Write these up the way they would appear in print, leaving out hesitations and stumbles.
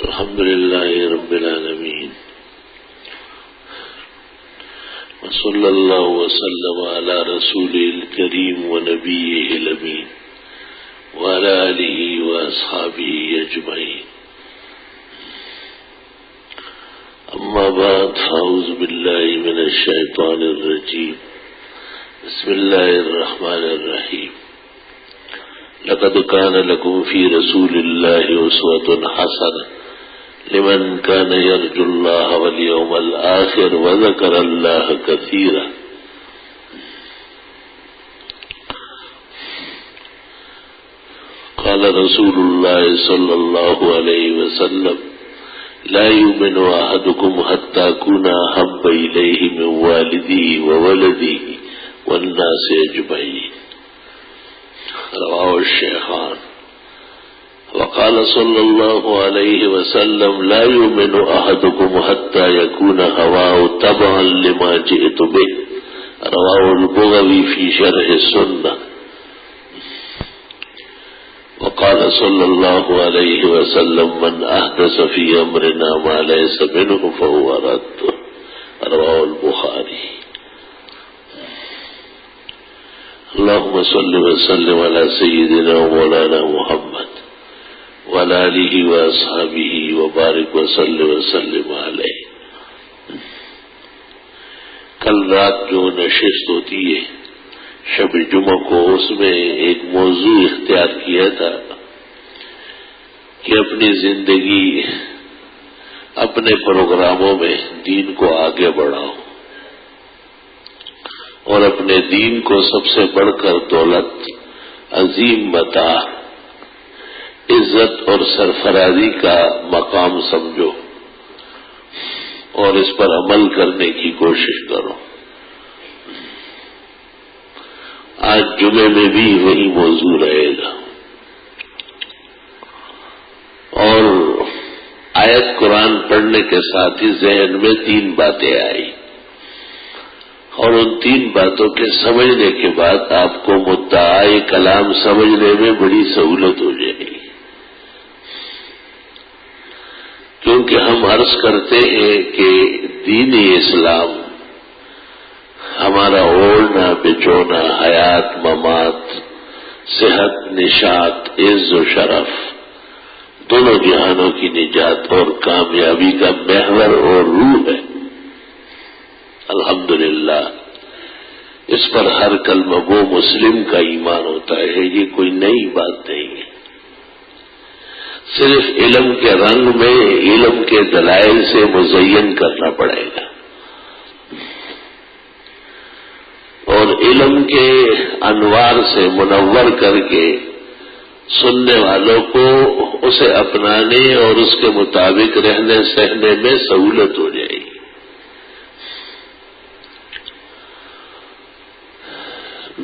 الحمد لله رب العالمين وصلى الله وسلم على رسوله الكريم ونبيه الأمين وعلى آله وأصحابه أجمعين. أما بعد، فأعوذ بالله من الشيطان الرجيم. بسم الله الرحمن الرحيم. لقد كان لكم في رسول الله أسوة حسنة لمن كان يرجو الله واليوم الآخر وذكر الله كثيرا. قال رسول الله صلى الله عليه وسلم: لا يؤمن أحدكم حتى أكون أحب إليه من والده وولده والناس أجمعين. رواه الشيخان. وقال صلى الله عليه وسلم: لا يؤمن أحدكم حتى يكون هواه تبعا لما جئت به. رواه البغوي في شرح السنة. وقال صلى الله عليه وسلم: من أحدث في أمرنا ما ليس منه فهو رد. رواه البخاري. اللهم صل وسلم على سيدنا ومولانا محمد وعلى آله وأصحابه وبارك وسلم علیہ. کل رات جو نشست ہوتی ہے شب جمعہ کو، اس میں ایک موضوع اختیار کیا تھا کہ اپنی زندگی، اپنے پروگراموں میں دین کو آگے بڑھاؤ اور اپنے دین کو سب سے بڑھ کر دولت، عظیم متاع، عزت اور سرفرازی کا مقام سمجھو اور اس پر عمل کرنے کی کوشش کرو. آج جمعے میں بھی وہی موضوع رہے گا. اور آیت قرآن پڑھنے کے ساتھ ہی ذہن میں 3 باتیں آئی، اور ان 3 باتوں کے سمجھنے کے بعد آپ کو مدعائے کلام سمجھنے میں بڑی سہولت ہو جائے گی. کیونکہ ہم عرض کرتے ہیں کہ دین اسلام ہمارا اوڑھنا بچھونا، حیات ممات، صحت نشاط، عز و شرف، دونوں جہانوں کی نجات اور کامیابی کا محور اور روح ہے. الحمدللہ اس پر ہر کلمہ گو مسلم کا ایمان ہوتا ہے. یہ کوئی نئی بات نہیں ہے. صرف علم کے رنگ میں علم کے دلائل سے مزین کرنا پڑے گا، اور علم کے انوار سے منور کر کے سننے والوں کو اسے اپنانے اور اس کے مطابق رہنے سہنے میں سہولت ہو جائے گی.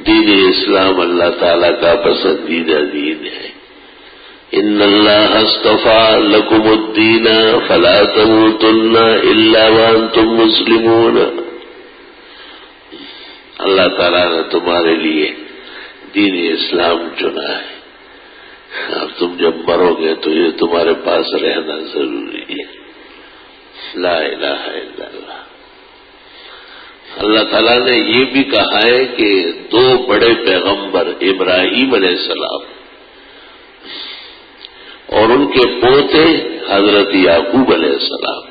دین اسلام اللہ تعالیٰ کا پسندیدہ دین ہے. ان اللہ اصطفیٰ لکم الدین فلا تموتن الا وانتم مسلمون. اللہ تعالیٰ نے تمہارے لیے دین اسلام چنا ہے. اب تم جب مرو گے تو یہ تمہارے پاس رہنا ضروری ہے. لا الہ الا اللہ. اللہ تعالیٰ نے یہ بھی کہا ہے کہ 2 بڑے پیغمبر ابراہیم علیہ السلام اور ان کے پوتے حضرت یعقوب علیہ السلام،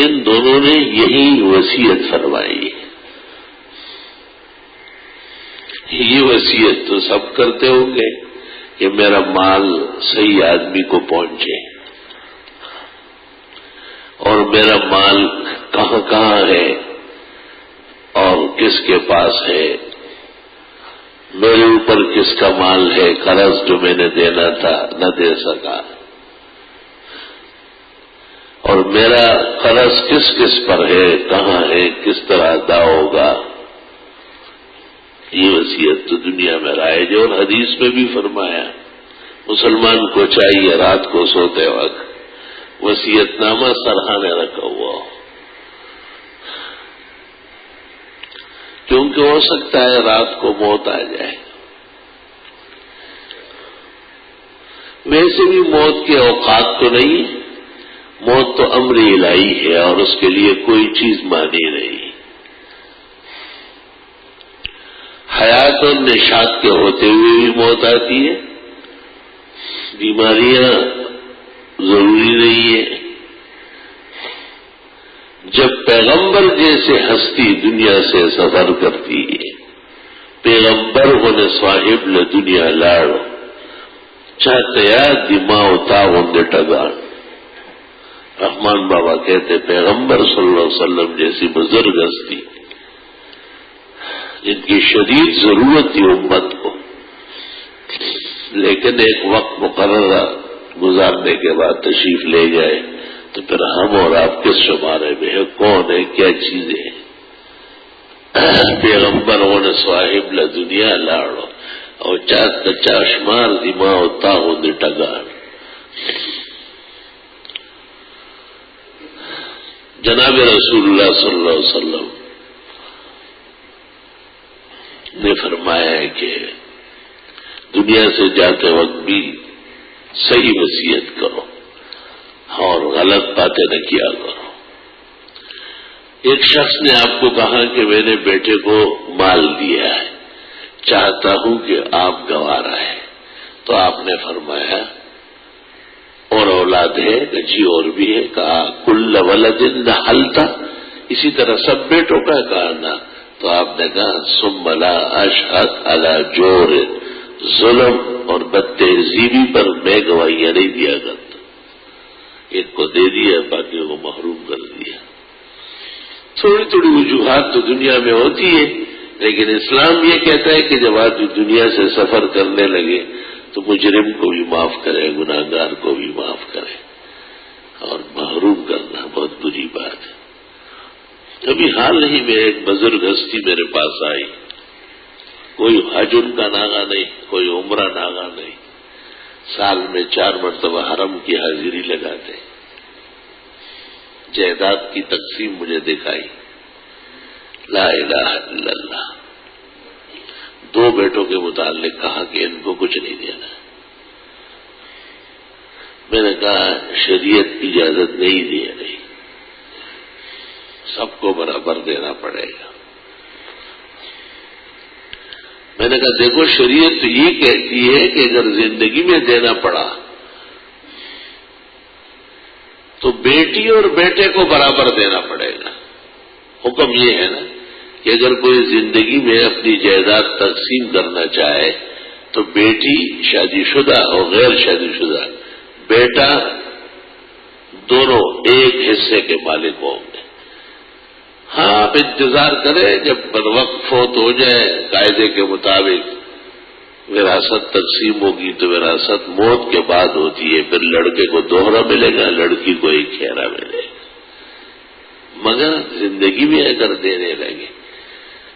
ان دونوں نے یہی وصیت فرمائی. یہ وصیت تو سب کرتے ہوں گے کہ میرا مال صحیح آدمی کو پہنچے، اور میرا مال کہاں کہاں ہے اور کس کے پاس ہے، میرے اوپر کس کا مال ہے، قرض جو میں نے دینا تھا نہ دے سکا، اور میرا قرض کس کس پر ہے، کہاں ہے، کس طرح ادا ہوگا. یہ وصیت تو دنیا میں رائج ہے، اور حدیث میں بھی فرمایا مسلمان کو چاہیے رات کو سوتے وقت وصیت نامہ سرہانے رکھا ہوا ہو، کیونکہ ہو سکتا ہے رات کو موت آ جائے. ویسے بھی موت کے اوقات تو نہیں، موت تو امر الہی ہے اور اس کے لیے کوئی چیز مانی نہیں. حیات اور نشاط کے ہوتے ہوئے بھی موت آتی ہے. بیماریاں ضروری نہیں ہے. جب پیغمبر جیسے ہستی دنیا سے سفر کرتی ہے، پیغمبر ہونے صاحب ل دنیا لاڑو چاہتے دماغ تاغند ٹگاڑ. رحمان بابا کہتے پیغمبر صلی اللہ علیہ وسلم جیسی بزرگ ہستی جن کی شدید ضرورت تھی امت کو، لیکن ایک وقت مقررہ گزارنے کے بعد تشریف لے گئے، تو پھر ہم اور آپ کس شمارے میں ہے، کون ہے، کیا چیزیں ہیں. پیغمبر ہونے صاحب ل دنیا لاڑو اور چاشمار دماغ تاغند ٹگاڑ. جناب رسول اللہ صلی اللہ علیہ وسلم نے فرمایا ہے کہ دنیا سے جاتے وقت بھی صحیح وصیت کرو اور غلط باتیں نہ کیا کرو. ایک شخص نے آپ کو کہا کہ میں نے بیٹے کو مال دیا ہے، چاہتا ہوں کہ آپ گوارا ہے، تو آپ نے فرمایا اور اولاد ہے؟ جی اور بھی ہے. کہا کل ولد نحلتا، اسی طرح سب بیٹوں کا؟ کہا نہ. تو آپ نے کہا ثم لا اشہد علی جور، ظلم اور بدتہذیبی پر میں گواہیاں نہیں دیا کرتا. ایک کو دے دیا، باقیوں کو محروم کر دیا. تھوڑی تھوڑی وجوہات تو دنیا میں ہوتی ہے، لیکن اسلام یہ کہتا ہے کہ جب آدمی دنیا سے سفر کرنے لگے تو مجرم کو بھی معاف کرے، گناہگار کو بھی معاف کرے، اور محروم کرنا بہت بری بات ہے. ابھی حال ہی میں ایک بزرگ ہستی میرے پاس آئی، کوئی حج ان کا ناغا نہیں، کوئی عمرہ ناغا نہیں، سال میں 4 مرتبہ حرم کی حاضری لگاتے. جائیداد کی تقسیم مجھے دکھائی، لا الہ الا اللہ. 2 بیٹوں کے متعلق کہا کہ ان کو کچھ نہیں دینا. میں نے کہا شریعت اجازت نہیں دی رہی، سب کو برابر دینا پڑے گا. میں نے کہا دیکھو شریعت تو یہ کہتی ہے کہ اگر زندگی میں دینا پڑا تو بیٹی اور بیٹے کو برابر دینا پڑے گا. حکم یہ ہے نا کہ اگر کوئی زندگی میں اپنی جائیداد تقسیم کرنا چاہے تو بیٹی شادی شدہ اور غیر شادی شدہ بیٹا دونوں ایک حصے کے مالک ہوں گے. ہاں آپ انتظار کریں جب بروقت فوت ہو جائے قاعدے کے مطابق وراثت تقسیم ہوگی تو وراثت موت کے بعد ہوتی ہے، پھر لڑکے کو دوہرا ملے گا، لڑکی کو ایک کھیرا ملے گا. مگر زندگی میں اگر دینے لگے،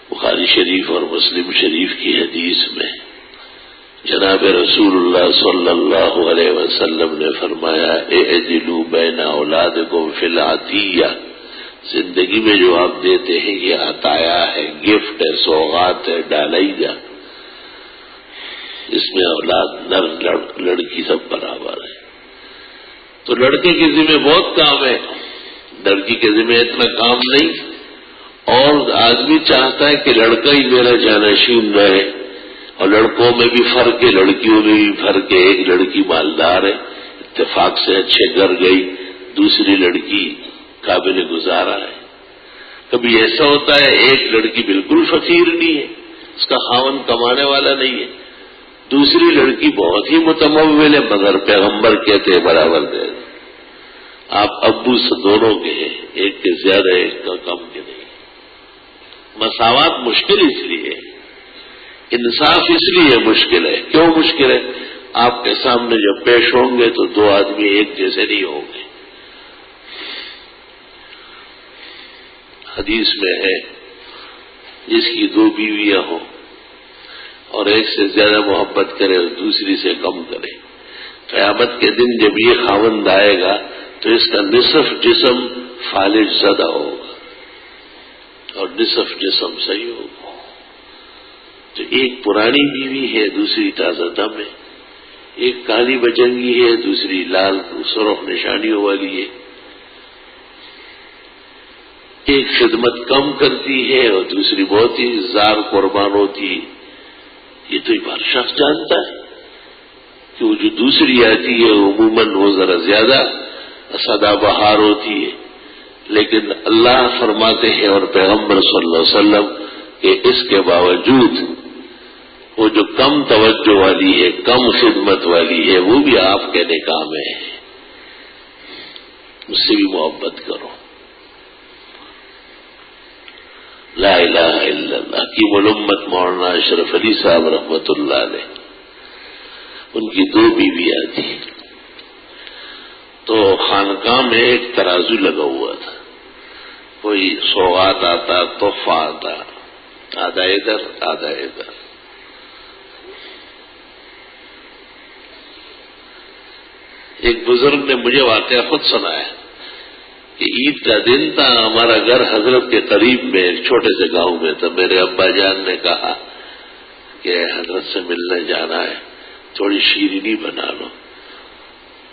بخاری شریف اور مسلم شریف کی حدیث میں جناب رسول اللہ صلی اللہ علیہ وسلم نے فرمایا اعدلوا بین اولادکم فی العطیہ. زندگی میں جو آپ دیتے ہیں یہ عطایا ہے، گفٹ ہے، سوغات ہے، ڈالائیگا. اس میں اولاد نر لڑکی سب برابر ہے. تو لڑکے کے ذمہ بہت کام ہے، لڑکی کے ذمہ اتنا کام نہیں. اور آدمی چاہتا ہے کہ لڑکا ہی میرا جانشین رہے، اور لڑکوں میں بھی فرق ہے، لڑکیوں میں بھی فرق ہے. ایک لڑکی مالدار ہے، اتفاق سے اچھے گھر گئی، دوسری لڑکی قابل گزارا ہے. کبھی ایسا ہوتا ہے ایک لڑکی بالکل فقیر نہیں ہے، اس کا خاوند کمانے والا نہیں ہے، دوسری لڑکی بہت ہی متمول ہے، مگر پیغمبر کہتے ہیں برابر دے. آپ ابو سے دونوں کے ہیں، ایک کے زیادہ ایک کا کم کے نہیں. مساوات مشکل اس لیے، انصاف اس لیے مشکل ہے. کیوں مشکل ہے؟ آپ کے سامنے جب پیش ہوں گے تو 2 آدمی ایک جیسے نہیں ہوں گے. حدیث میں ہے جس کی 2 بیویاں ہوں اور ایک سے زیادہ محبت کرے اور دوسری سے کم کرے، قیامت کے دن جب یہ خاوند آئے گا تو اس کا نصف جسم فالج زدہ ہوگا اور نصف جسم صحیح ہوگا. تو ایک پرانی بیوی ہے، دوسری تازہ دم ہے. ایک کالی بجنگی ہے، دوسری لال سرخ نشانیوں والی ہے. ایک خدمت کم کرتی ہے اور دوسری بہت ہی زار قربان ہوتی ہے. یہ تو ہر شخص جانتا ہے کہ وہ جو دوسری آتی ہے عموماً وہ ذرا زیادہ سدا بہار ہوتی ہے، لیکن اللہ فرماتے ہیں اور پیغمبر صلی اللہ علیہ وسلم کہ اس کے باوجود وہ جو کم توجہ والی ہے، کم خدمت والی ہے، وہ بھی آپ کے نکاح میں ہے، اس سے بھی محبت کرو. لا الہ الا اللہ کی ملمت مولانا اشرف علی صاحب رحمت اللہ علیہ، ان کی 2 بیویاں تھیں. تو خانقاہ میں ایک ترازو لگا ہوا تھا، کوئی سوغات آتا، تحفہ آتا، آدھا ادھر آدھا ادھر. ایک بزرگ نے مجھے واقعہ خود سنایا کہ عید کا دن تھا، ہمارا گھر حضرت کے قریب میں ایک چھوٹے سے گاؤں میں تھا. میرے ابا جان نے کہا کہ حضرت سے ملنے جانا ہے، تھوڑی شیرینی بنا لو.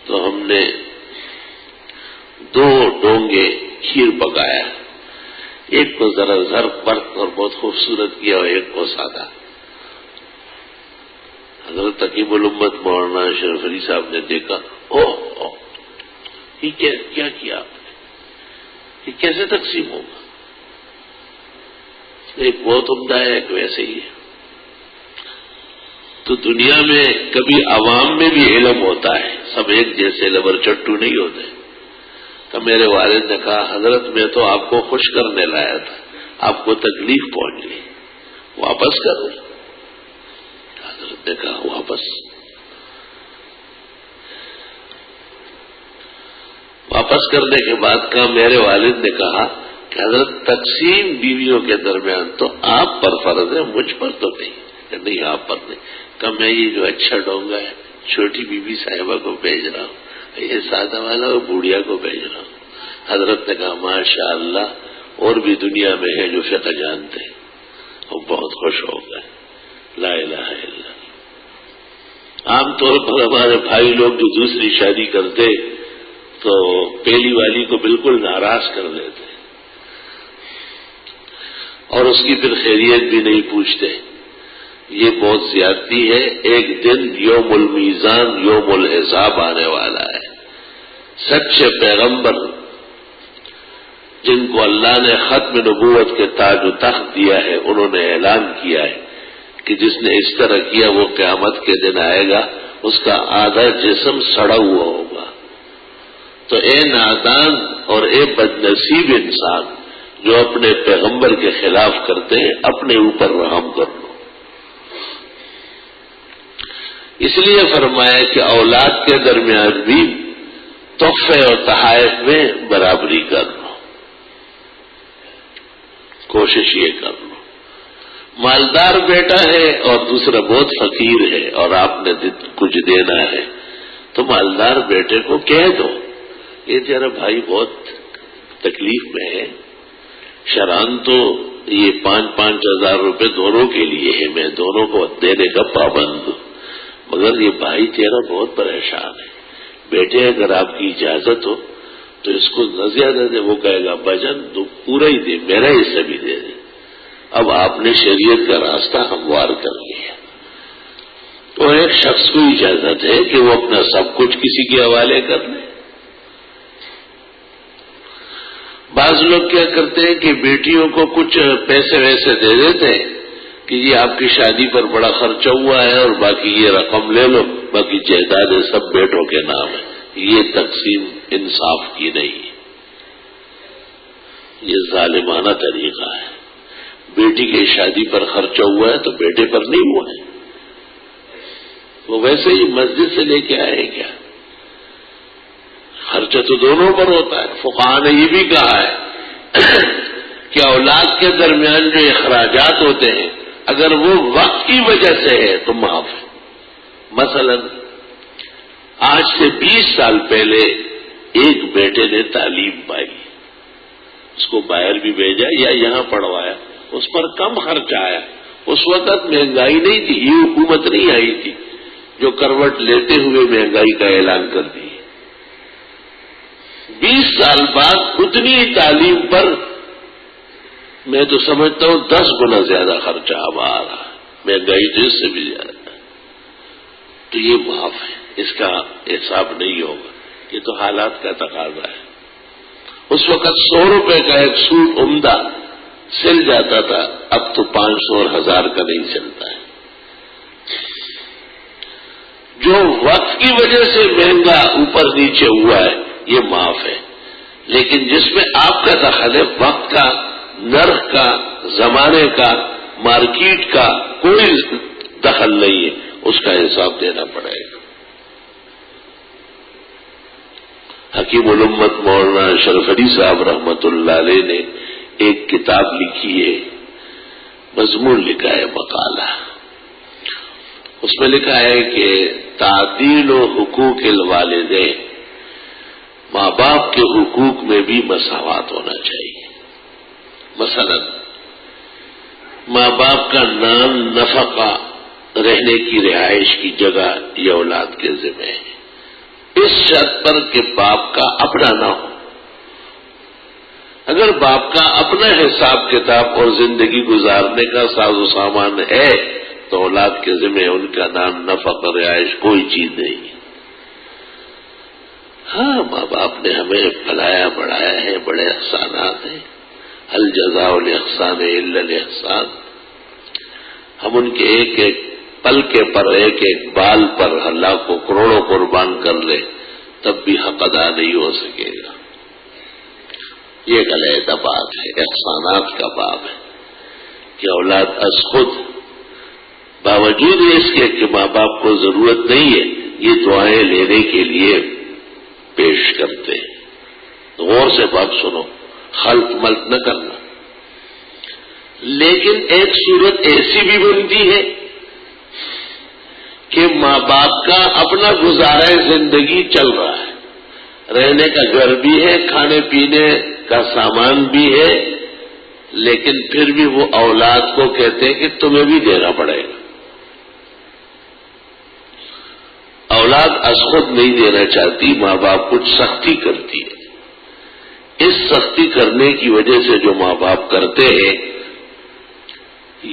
تو ہم نے 2 ڈونگے کھیر پکایا، ایک کو ذرا زرق برق اور بہت خوبصورت کیا اور ایک کو سادہ. حضرت حکیم الامت مولانا اشرف علی صاحب نے دیکھا، اوہ یہ کیا کیا آپ نے، یہ کیسے تقسیم ہوگا؟ ایک بہت عمدہ ہے، ایک ویسے ہی ہے. تو دنیا میں کبھی عوام میں بھی علم ہوتا ہے، سب ایک جیسے لبر چٹو نہیں ہوتے. تو میرے والد نے کہا حضرت میں تو آپ کو خوش کرنے لایا تھا، آپ کو تکلیف پہنچ گئی، واپس کر دیں. حضرت نے کہا واپس کرنے کے بعد کہا، میرے والد نے کہا کہ حضرت تقسیم بیویوں کے درمیان تو آپ پر فرض ہے، مجھ پر تو نہیں. کہ نہیں آپ پر نہیں. کہ میں یہ جو اچھا ڈونگا ہے چھوٹی بیوی صاحبہ کو بھیج رہا ہوں، یہ سادہ والا وہ بوڑھیا کو بھیج رہا ہوں. حضرت نے کہا ماشاء اللہ اور بھی دنیا میں ہے جو فقہ جانتے ہیں، وہ بہت خوش ہو گئے. لا الہ الا اللہ. عام طور پر ہمارے بھائی لوگ جو دوسری شادی کرتے تو پہلی والی کو بالکل ناراض کر دیتے اور اس کی پھر خیریت بھی نہیں پوچھتے. یہ بہت زیادتی ہے. ایک دن یوم المیزان یوم الحساب آنے والا ہے. سچے پیغمبر جن کو اللہ نے ختم نبوت کے تاج و تخت دیا ہے، انہوں نے اعلان کیا ہے کہ جس نے اس طرح کیا وہ قیامت کے دن آئے گا، اس کا آدھا جسم سڑا ہوا ہوگا. تو اے نادان اور اے بدنصیب انسان جو اپنے پیغمبر کے خلاف کرتے ہیں، اپنے اوپر رحم کر لو. اس لیے فرمایا کہ اولاد کے درمیان بھی تحفے اور تحائف میں برابری کر لو. کوشش یہ کر لو. مالدار بیٹا ہے اور دوسرا بہت فقیر ہے اور آپ نے کچھ دینا ہے تو مالدار بیٹے کو کہہ دو یہ تیرا بھائی بہت تکلیف میں ہے، شران تو یہ 5-5 ہزار روپے دونوں کے لیے ہے، میں دونوں کو دینے کا پابند ہوں، مگر یہ بھائی تیرا بہت پریشان ہے. بیٹے اگر آپ کی اجازت ہو تو اس کو نہ زیادہ دے. وہ کہے گا بجن تو پورا ہی دے، میرا حصہ بھی دے دے. اب آپ نے شریعت کا راستہ ہموار کر لیا. تو ایک شخص کو اجازت ہے کہ وہ اپنا سب کچھ کسی کے حوالے کر لے. بعض لوگ کیا کرتے ہیں کہ بیٹیوں کو کچھ پیسے ویسے دے دیتے ہیں کہ یہ آپ کی شادی پر بڑا خرچہ ہوا ہے اور باقی یہ رقم لے لو، باقی جائیدادیں سب بیٹوں کے نام ہے. یہ تقسیم انصاف کی نہیں ہے، یہ ظالمانہ طریقہ ہے. بیٹی کی شادی پر خرچہ ہوا ہے تو بیٹے پر نہیں ہوا ہے. وہ ویسے ہی مسجد سے لے کے آئے کیا؟ خرچہ تو دونوں پر ہوتا ہے. فقہاء نے یہ بھی کہا ہے کہ اولاد کے درمیان جو اخراجات ہوتے ہیں اگر وہ وقت کی وجہ سے ہے تو معاف ہے. مثلا آج سے 20 سال پہلے ایک بیٹے نے تعلیم پائی، اس کو باہر بھی بھیجا یا یہاں پڑھوایا، اس پر کم خرچہ آیا. اس وقت مہنگائی نہیں تھی، یہ حکومت نہیں آئی تھی جو کروٹ لیتے ہوئے مہنگائی کا اعلان کر دی. 20 سال بعد اتنی تعلیم پر میں تو سمجھتا ہوں 10 گنا زیادہ خرچہ اب آ رہا ہے، مہنگائی تو اس سے بھی زیادہ ہے، تو یہ معاف ہے، اس کا حساب نہیں ہوگا، یہ تو حالات کا تقاضا ہے۔ اس وقت 100 روپے کا ایک سوٹ عمدہ سل جاتا تھا، اب تو 500 اور 1000 کا نہیں چلتا ہے۔ جو وقت کی وجہ سے مہنگا اوپر نیچے ہوا ہے یہ معاف ہے، لیکن جس میں آپ کا دخل ہے، وقت کا، نرخ کا، زمانے کا، مارکیٹ کا کوئی دخل نہیں ہے، اس کا حساب دینا پڑے گا۔ حکیم الامت مولانا اشرف علی صاحب رحمت اللہ علیہ نے ایک کتاب لکھی ہے، مضمون لکھا ہے، مقالہ، اس میں لکھا ہے کہ تعدیل و حقوق الوالدین، ماں باپ کے حقوق میں بھی مساوات ہونا چاہیے۔ مثلا ماں باپ کا نان، نفقہ، رہنے کی رہائش کی جگہ یہ اولاد کے ذمہ ہے، اس شرط پر کہ باپ کا اپنا نہ ہو۔ اگر باپ کا اپنا حساب کتاب اور زندگی گزارنے کا ساز و سامان ہے تو اولاد کے ذمہ ان کا نام، نفقہ، رہائش کوئی چیز نہیں ہے۔ ہاں، ماں باپ نے ہمیں پلایا بڑھایا ہے، بڑے احسانات ہیں، هل جزاء الاحسان الا الاحسان۔ ہم ان کے ایک ایک پلکے پر، ایک ایک بال پر اللہ کو کروڑوں قربان کر لے تب بھی حق ادا نہیں ہو سکے گا۔ یہ ایک علیحدہ بات ہے، احسانات کا باب ہے کہ اولاد از خود باوجود اس کے کہ ماں باپ کو ضرورت نہیں ہے، یہ دعائیں لینے کے لیے پیش کرتے ہیں۔ غور سے بات سنو، خلط ملط نہ کرنا۔ لیکن ایک صورت ایسی بھی بنتی ہے کہ ماں باپ کا اپنا گزارا زندگی چل رہا ہے، رہنے کا گھر بھی ہے، کھانے پینے کا سامان بھی ہے، لیکن پھر بھی وہ اولاد کو کہتے ہیں کہ تمہیں بھی دینا پڑے گا۔ اولاد از خود نہیں دینا چاہتی، ماں باپ کچھ سختی کرتی ہے۔ اس سختی کرنے کی وجہ سے جو ماں باپ کرتے ہیں،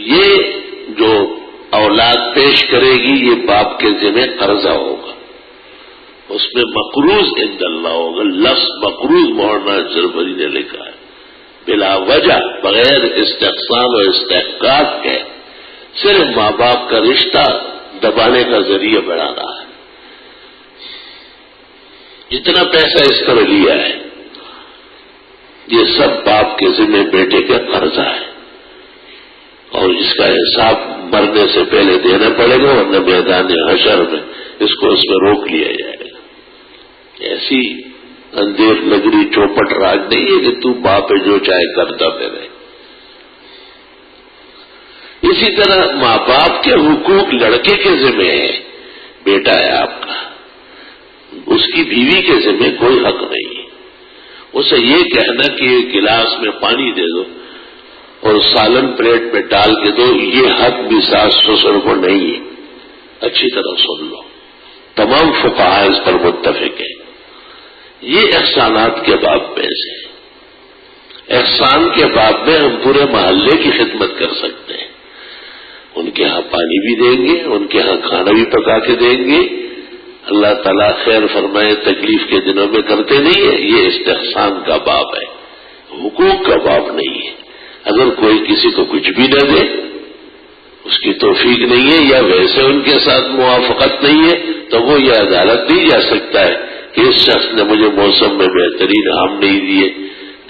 یہ جو اولاد پیش کرے گی یہ باپ کے ذمہ قرضہ ہوگا، اس میں مقروض عند اللہ ہوگا۔ لفظ مقروض مولانا اشرف علی نے لکھا ہے، بلا وجہ، بغیر استحسان و استحقاق کے صرف ماں باپ کا رشتہ دبانے کا ذریعہ بنا رہا ہے۔ جتنا پیسہ اس پر لیا ہے یہ سب باپ کے ذمہ بیٹے کا قرضہ ہے، اور اس کا حساب مرنے سے پہلے دینا پڑے گا، ورنہ میدان حشر میں اس کو اس میں روک لیا جائے گا۔ ایسی اندھیر نگری چوپٹ راج نہیں ہے کہ تو باپ ہے جو چاہے کرتا پھرے۔ اسی طرح ماں باپ کے حقوق لڑکے کے ذمہ ہے، بیٹا ہے آپ کا، اس کی بیوی کے ذمہ کوئی حق نہیں ہے۔ اسے یہ کہنا کہ گلاس میں پانی دے دو اور سالن پلیٹ میں ڈال کے دو، یہ حق بھی ساس سسر کو نہیں ہے۔ اچھی طرح سن لو، تمام فقہاء اس پر متفق ہیں۔ یہ احسانات کے باب میں سے، احسان کے باب میں ہم پورے محلے کی خدمت کر سکتے ہیں، ان کے ہاں پانی بھی دیں گے، ان کے ہاں کھانا بھی پکا کے دیں گے۔ اللہ تعالیٰ خیر فرمائے، تکلیف کے دنوں میں کرتے نہیں ہے، یہ استحسان کا باب ہے، حقوق کا باب نہیں ہے۔ اگر کوئی کسی کو کچھ بھی نہ دے، اس کی توفیق نہیں ہے یا ویسے ان کے ساتھ موافقت نہیں ہے، تو وہ یہ عدالت نہیں جا سکتا ہے کہ اس شخص نے مجھے موسم میں بہترین آم نہیں دیے،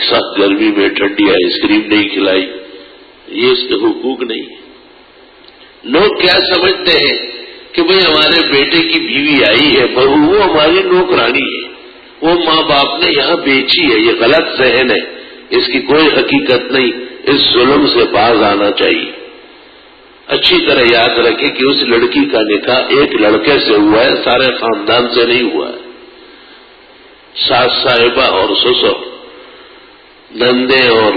سخت گرمی میں ٹھنڈی آئس کریم نہیں کھلائی، یہ اس کے حقوق نہیں ہے۔ لوگ کیا سمجھتے ہیں کہ بھئی ہمارے بیٹے کی بیوی آئی ہے، بہو، وہ ہماری نوکرانی ہے، وہ ماں باپ نے یہاں بیچی ہے، یہ غلط ذہن ہے، اس کی کوئی حقیقت نہیں، اس ظلم سے باز آنا چاہیے۔ اچھی طرح یاد رکھیں کہ اس لڑکی کا نکاح ایک لڑکے سے ہوا ہے، سارے خاندان سے نہیں ہوا ہے۔ ساس صاحبہ اور سسر، نندے اور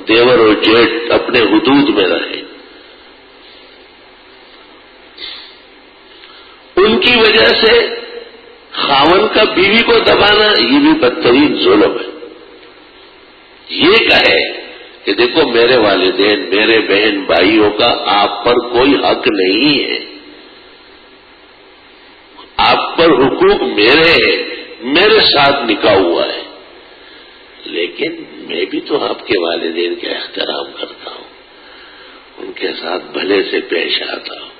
دیور اور جیٹ اپنے حدود میں رہے۔ ان کی وجہ سے خاون کا بیوی کو دبانا یہ بھی بدترین ظلم ہے۔ یہ کہے کہ دیکھو میرے والدین، میرے بہن بھائیوں کا آپ پر کوئی حق نہیں ہے، آپ پر حقوق میرے ہیں، میرے ساتھ نکاح ہوا ہے، لیکن میں بھی تو آپ کے والدین کا احترام کرتا ہوں، ان کے ساتھ بھلے سے پیش آتا ہوں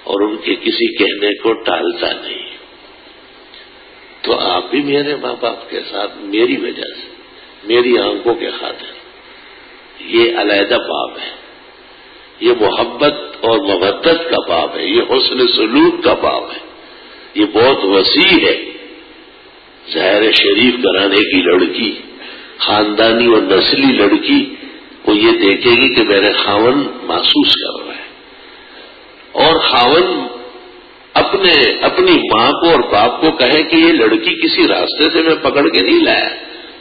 اور ان کے کسی کہنے کو ٹالتا نہیں، تو آپ بھی میرے ماں باپ کے ساتھ میری وجہ سے، میری آنکھوں کے خاطر، یہ علیحدہ باب ہے، یہ محبت اور مودت کا باب ہے، یہ حسن سلوک کا باب ہے، یہ بہت وسیع ہے۔ ظاہر شریف گھرانے کی لڑکی، خاندانی اور نسلی لڑکی، وہ یہ دیکھے گی کہ میرے خاوند محسوس کر رہا ہے، اور خاوند اپنی ماں کو اور باپ کو کہے کہ یہ لڑکی کسی راستے سے میں پکڑ کے نہیں لایا،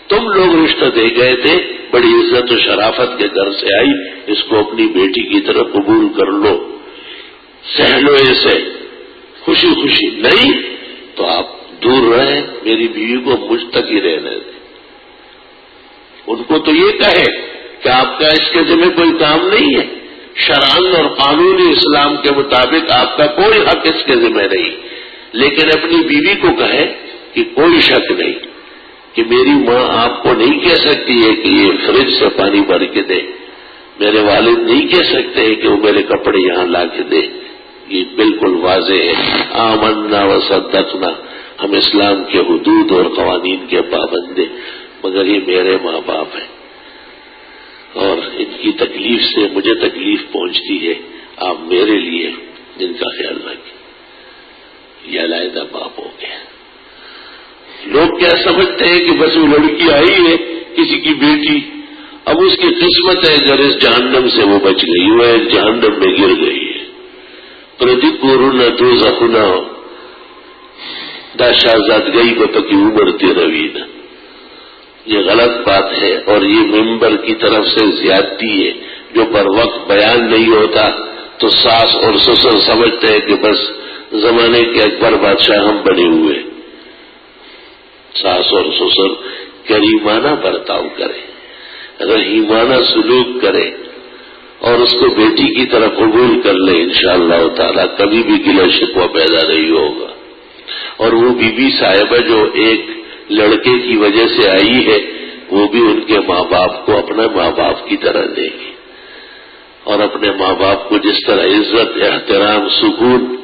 تم لوگ رشتہ دے گئے تھے، بڑی عزت و شرافت کے گھر سے آئی، اس کو اپنی بیٹی کی طرف قبول کر لو، سہلو اسے خوشی خوشی، نہیں تو آپ دور رہیں، میری بیوی کو مجھ تک ہی رہنے دیں۔ ان کو تو یہ کہے کہ آپ کا اس کے ذمہ کوئی کام نہیں ہے، شرعاً اور قانون اسلام کے مطابق آپ کا کوئی حق اس کے ذمہ نہیں، لیکن اپنی بیوی کو کہے کہ کوئی شک نہیں کہ میری ماں آپ کو نہیں کہہ سکتی ہے کہ یہ فریج سے پانی بھر کے دے، میرے والد نہیں کہہ سکتے ہیں کہ وہ میرے کپڑے یہاں لا کے دے، یہ بالکل واضح ہے۔ آمنا و صدقنا، ہم اسلام کے حدود اور قوانین کے پابند ہیں، مگر یہ میرے ماں باپ ہیں اور ان کی تکلیف سے مجھے تکلیف پہنچتی ہے، آپ میرے لیے ان کا خیال رکھیں۔ یہ علیحدہ باپ ہو گیا۔ لوگ کیا سمجھتے ہیں کہ بس وہ لڑکی آئی ہے کسی کی بیٹی، اب اس کی قسمت ہے اگر اس جہنم سے وہ بچ گئی، وہ ایک جہنم میں گر گئی ہے۔ پردیپورن تو زخنا دا شہزاد گئی بپکی ابھرتی روینا، یہ غلط بات ہے اور یہ ممبر کی طرف سے زیادتی ہے، جو پر وقت بیان نہیں ہوتا تو ساس اور سسر سمجھتے ہیں کہ بس زمانے کے اکبر بادشاہ ہم بنے ہوئے۔ ساس اور سسر کریمانہ برتاؤ کرے، رحیمانہ سلوک کرے اور اس کو بیٹی کی طرف قبول کر لے، انشاءاللہ تعالی کبھی بھی گلہ شکوہ پیدا نہیں ہوگا۔ اور وہ بی بی صاحبہ جو ایک لڑکے کی وجہ سے آئی ہے، وہ بھی ان کے ماں باپ کو اپنا ماں باپ کی طرح دے گی، اور اپنے ماں باپ کو جس طرح عزت، احترام، سکون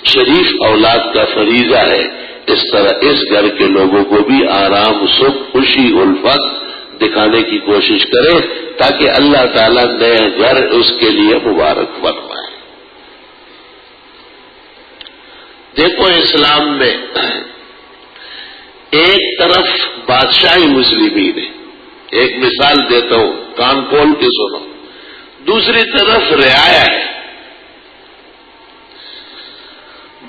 شریف اولاد کا فریضہ ہے، اس طرح اس گھر کے لوگوں کو بھی آرام، سکھ، خوشی، الفت دکھانے کی کوشش کرے تاکہ اللہ تعالیٰ نئے گھر اس کے لیے مبارک فرمائے۔ دیکھو اسلام میں ایک طرف بادشاہی مسلمین ہے، ایک مثال دیتا ہوں کان کھول کے سنو، دوسری طرف رعایا ہے۔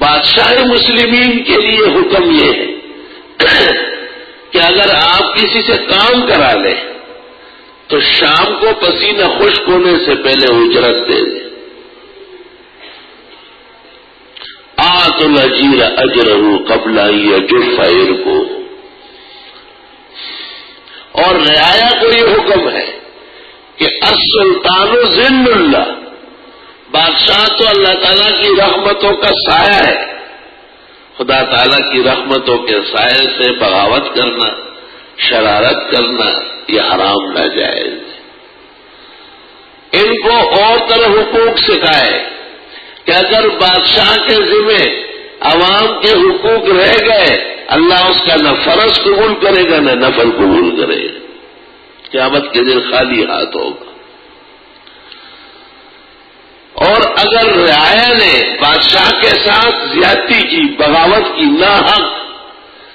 بادشاہ مسلمین کے لیے حکم یہ ہے کہ اگر آپ کسی سے کام کرا لیں تو شام کو پسینہ خشک ہونے سے پہلے اجرت دے دیں۔ آت الاجیر اجرہ قبل ان یجف عرقہ، اور رعایا کو یہ حکم ہے کہ السلطان ذل اللہ، بادشاہ تو اللہ تعالیٰ کی رحمتوں کا سایہ ہے، خدا تعالیٰ کی رحمتوں کے سائے سے بغاوت کرنا، شرارت کرنا یہ حرام ناجائز ہے۔ ان کو اور طرح حقوق سکھائے کہ اگر بادشاہ کے ذمہ عوام کے حقوق رہ گئے، اللہ اس کا نہ فرض قبول کرے گا نہ نفل قبول کرے گا، قیامت کے دن خالی ہاتھ ہوگا۔ اور اگر رعایا نے بادشاہ کے ساتھ زیادتی کی، بغاوت کی، ناحق،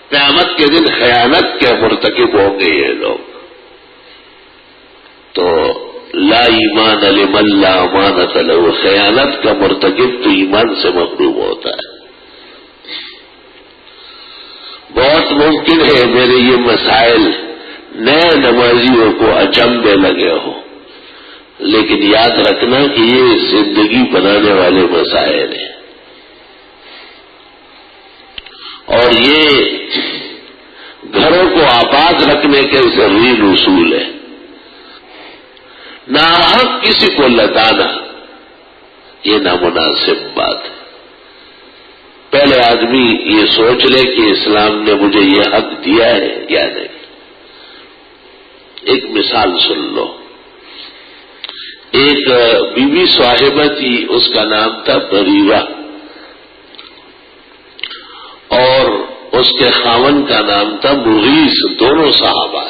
قیامت کے دن خیانت کے مرتکب ہوں گے یہ لوگ۔ تو لا ایمان لمن لا امانۃ لہ، خیانت کا مرتکب تو ایمان سے محروم ہوتا ہے۔ بہت ممکن ہے میرے یہ مسائل نئے نمازیوں کو اچنبے لگے ہوں، لیکن یاد رکھنا کہ یہ زندگی بنانے والے مسائل ہیں، اور یہ گھروں کو آباد رکھنے کے ضروری اصول ہیں۔ ناحق کسی کو لتانا یہ نامناسب بات ہے۔ پہلے آدمی یہ سوچ لے کہ اسلام نے مجھے یہ حق دیا ہے یا نہیں۔ ایک مثال سن لو، ایک بی بی صاحبہ تھی، اس کا نام تھا بریرہ، اور اس کے خاوند کا نام تھا مغیث، دونوں صحابہ۔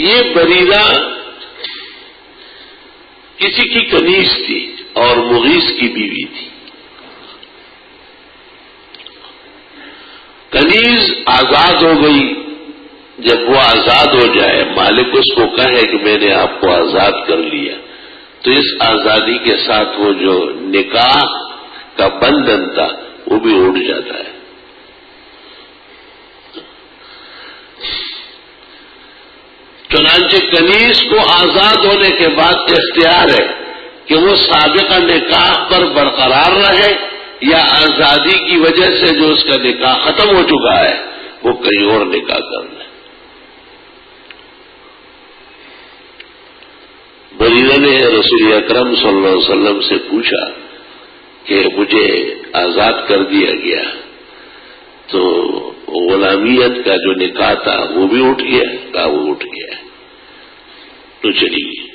یہ بریرہ کسی کی کنیز تھی اور مغیث کی بیوی تھی۔ کنیز آزاد ہو گئی، جب وہ آزاد ہو جائے، مالک اس کو کہے کہ میں نے آپ کو آزاد کر لیا، تو اس آزادی کے ساتھ وہ جو نکاح کا بندھن تھا وہ بھی اٹھ جاتا ہے۔ چنانچہ کنیز کو آزاد ہونے کے بعد اختیار ہے کہ وہ سابقہ نکاح پر برقرار رہے یا آزادی کی وجہ سے جو اس کا نکاح ختم ہو چکا ہے وہ کہیں اور نکاح کر لے۔ بریرہ نے رسول اکرم صلی اللہ علیہ وسلم سے پوچھا کہ مجھے آزاد کر دیا گیا تو غلامیت کا جو نکاح تھا وہ بھی اٹھ گیا؟ کہا وہ اٹھ گیا تو چلی گئی۔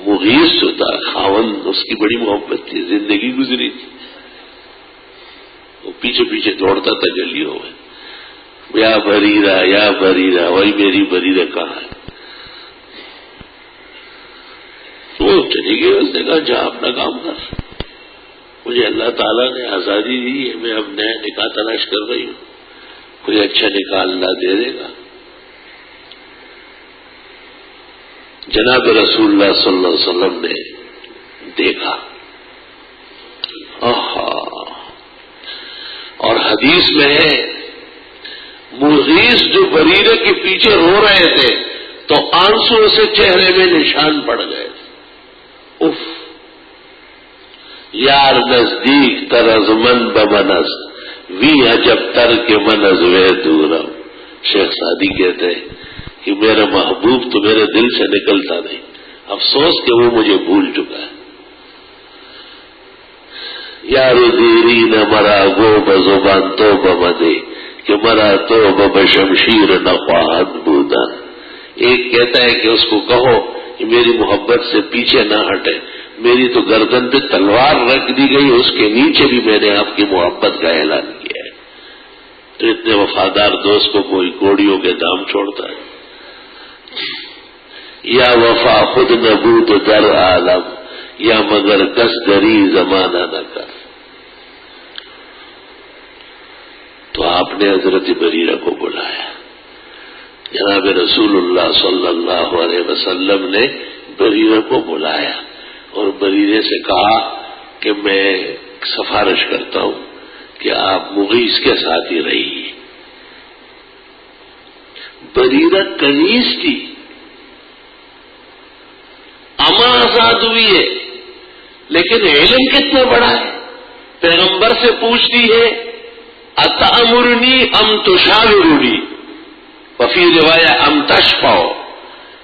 مغیث جو تھا خاوند، اس کی بڑی محبت تھی، زندگی گزری تھی، وہ پیچھے پیچھے دوڑتا تھا گلیوں میں، یا بریرہ یا بریرہ، وہی میری بریرہ کہاں ہے؟ وہ چلی گئی، اس نے کہا جا اپنا کام کر، مجھے اللہ تعالیٰ نے آزادی دی ہے، میں اب نیا نکاح تلاش کر رہی ہوں، کوئی اچھا نکاح اللہ دے دے گا۔ جناب رسول اللہ صلی اللہ علیہ وسلم نے دیکھا، اور حدیث میں ہے مغیث جو بریرہ کے پیچھے رو رہے تھے تو آنسو سے چہرے میں نشان پڑ گئے۔ اف یار نزدیک ترز من بمنز وی عجب تر کے منز وے دورم۔ شیخ سعدی کہتے ہیں کہ میرا محبوب تو میرے دل سے نکلتا نہیں، افسوس کہ وہ مجھے بھول چکا ہے۔ یار دیری نہ مرا گو بزبان تو بمدے کہ مرا تو بشمشیر نخواہد بودن۔ ایک کہتا ہے کہ اس کو کہو کہ میری محبت سے پیچھے نہ ہٹے، میری تو گردن پہ تلوار رکھ دی گئی، اس کے نیچے بھی میں نے آپ کی محبت کا اعلان کیا ہے۔ تو اتنے وفادار دوست کو کوئی کوڑیوں کے دام چھوڑتا ہے؟ یا وفا خود نبود در عالم یا مگر کس دری زمانہ نہ کر۔ تو آپ نے حضرت بریرہ کو بلایا، جناب رسول اللہ صلی اللہ علیہ وسلم نے بریرہ کو بلایا اور بریرہ سے کہا کہ میں سفارش کرتا ہوں کہ آپ مغیث کے ساتھ ہی رہیے۔ بریرہ کنیز تھی، اما آزاد ہوئی ہے، لیکن علم کتنا بڑا ہے، پیغمبر سے پوچھتی ہے اتامرنی ام تشاورنی، وفی روایہ ام تشفع،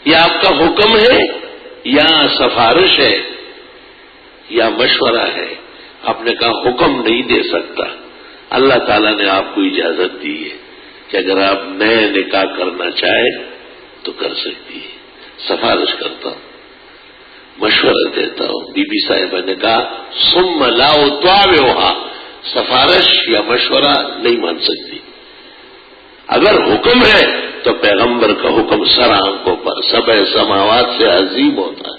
یہ آپ کا حکم ہے یا سفارش ہے یا مشورہ ہے؟ آپ نے کہا حکم نہیں دے سکتا، اللہ تعالیٰ نے آپ کو اجازت دی ہے کہ اگر آپ نئے نکاح کرنا چاہے تو کر سکتی ہے، سفارش کرتا ہوں، مشورہ دیتا ہوں۔ بی بی صاحبہ نے کہا ثم لا اطاوعها، سفارش یا مشورہ نہیں مان سکتی، اگر حکم ہے تو پیغمبر کا حکم سر آنکھوں پر سبع سماوات سے عظیم ہوتا ہے۔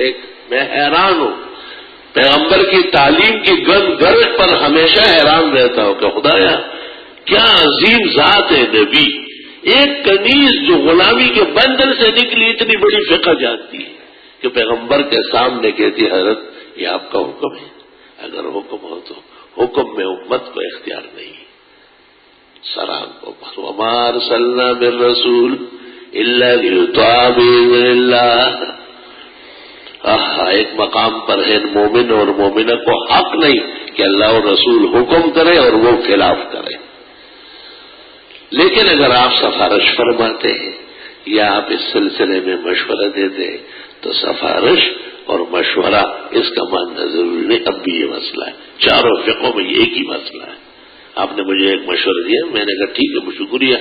ایک میں حیران ہوں، پیغمبر کی تعلیم کی گند گرج پر ہمیشہ حیران رہتا ہوں کہ خدایا کیا عظیم ذات ہے نبی، ایک کنیز جو غلامی کے بندھن سے نکلی اتنی بڑی فقہ جانتی ہے کہ پیغمبر کے سامنے کہتی حضرت یہ آپ کا حکم ہے، اگر حکم ہو تو حکم میں امت کو اختیار نہیں، سران کو پر وما ارسلنا من رسول الا لیطاع باذن اللہ۔ ایک مقام پر ہے مومن اور مومنہ کو حق نہیں کہ اللہ اور رسول حکم کرے اور وہ خلاف کرے، لیکن اگر آپ سفارش فرماتے ہیں یا آپ اس سلسلے میں مشورہ دیتے ہیں تو سفارش اور مشورہ اس کا ماننا ضروری نہیں. اب بھی یہ مسئلہ ہے، چاروں فقہوں میں ایک ہی مسئلہ ہے. آپ نے مجھے ایک مشورہ دیا، میں نے کہا ٹھیک ہے شکریہ.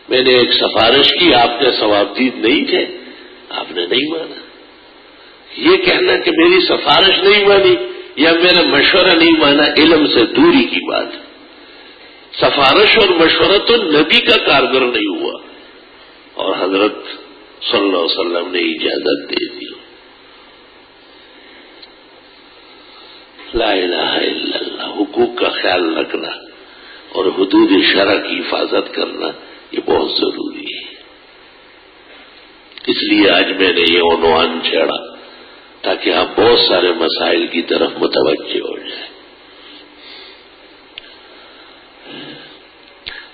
میں نے ایک سفارش کی، آپ نے ثواب دید نہیں تھے، آپ نے نہیں مانا. یہ کہنا کہ میری سفارش نہیں مانی یا میرا مشورہ نہیں مانا علم سے دوری کی بات ہے. سفارش اور مشورہ تو نبی کا کارگر نہیں ہوا اور حضرت صلی اللہ علیہ وسلم نے اجازت دے دی. لا الہ الا اللہ. حقوق کا خیال رکھنا اور حدود شرع کی حفاظت کرنا یہ بہت ضروری ہے. اس لیے آج میں نے یہ عنوان چھیڑا تاکہ آپ بہت سارے مسائل کی طرف متوجہ ہو جائیں.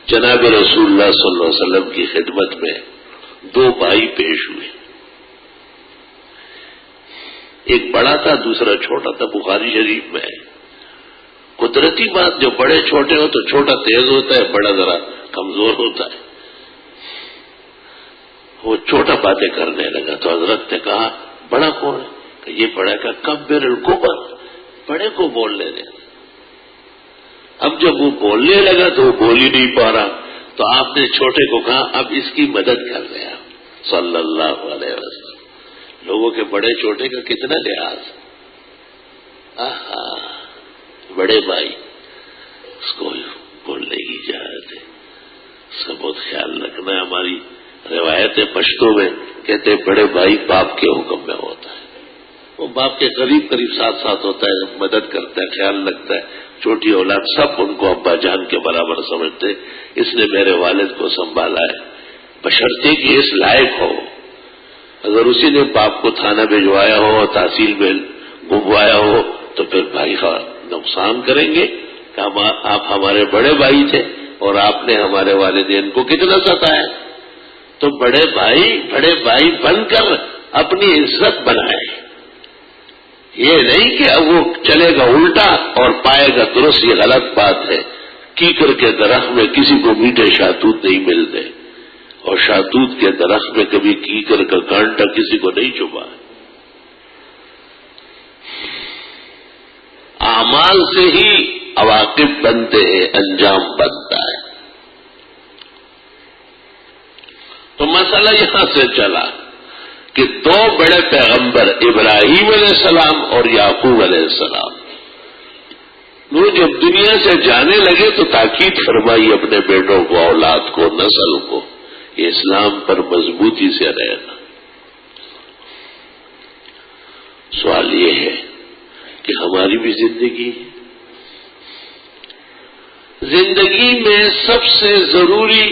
جناب رسول اللہ صلی اللہ علیہ وسلم کی خدمت میں دو بھائی پیش ہوئے. ایک بڑا تھا، دوسرا چھوٹا تھا. بخاری شریف میں ہے. قدرتی بات، جو بڑے چھوٹے ہو تو چھوٹا تیز ہوتا ہے، بڑا ذرا کمزور ہوتا ہے. وہ چھوٹا باتیں کرنے لگا تو حضرت نے کہا بڑا کون ہے؟ کہ یہ بڑا کا کبر الکبر، بڑے کو بولنے دے. اب جب وہ بولنے لگا تو وہ بول ہی نہیں پا رہا تو آپ نے چھوٹے کو کہا اب اس کی مدد کر رہے آپ صلی اللہ علیہ وسلم. لوگوں کے بڑے چھوٹے کا کتنا لحاظ. بڑے بھائی اس کو بولنے کی اجازت ہے، اس کا بہت خیال رکھنا ہے. ہماری روایت پشتوں میں کہتے ہیں بڑے بھائی باپ کے حکم میں ہوتا ہے. وہ باپ کے قریب ساتھ ساتھ ہوتا ہے، مدد کرتا ہے، خیال رکھتا ہے. چھوٹی اولاد سب ان کو ابا جان کے برابر سمجھتے. اس نے میرے والد کو سنبھالا ہے بشرطے کہ اس لائق ہو. اگر اسی نے باپ کو تھانہ بھجوایا ہو اور تحصیل میں گموایا ہو تو پھر بھائی کا نقصان کریں گے کہ آپ ہمارے بڑے بھائی تھے اور آپ نے ہمارے والدین کو کتنا ستایا. تو بڑے بھائی بن کر اپنی عزت بنائے. یہ نہیں کہ اب وہ چلے گا الٹا اور پائے گا درست. یہ غلط بات ہے. کیکر کے درخت میں کسی کو میٹھے شہتوت نہیں ملتے اور شہتوت کے درخت میں کبھی کیکر کا کانٹا کسی کو نہیں چبھا. اعمال سے ہی عواقب بنتے ہیں، انجام بنتا ہے. تو مسئلہ یہاں سے چلا کہ دو بڑے پیغمبر ابراہیم علیہ السلام اور یعقوب علیہ السلام وہ جب دنیا سے جانے لگے تو تاکید فرمائی اپنے بیٹوں کو، اولاد کو، نسل کو، یہ اسلام پر مضبوطی سے رہنا. سوال یہ ہے کہ ہماری بھی زندگی میں سب سے ضروری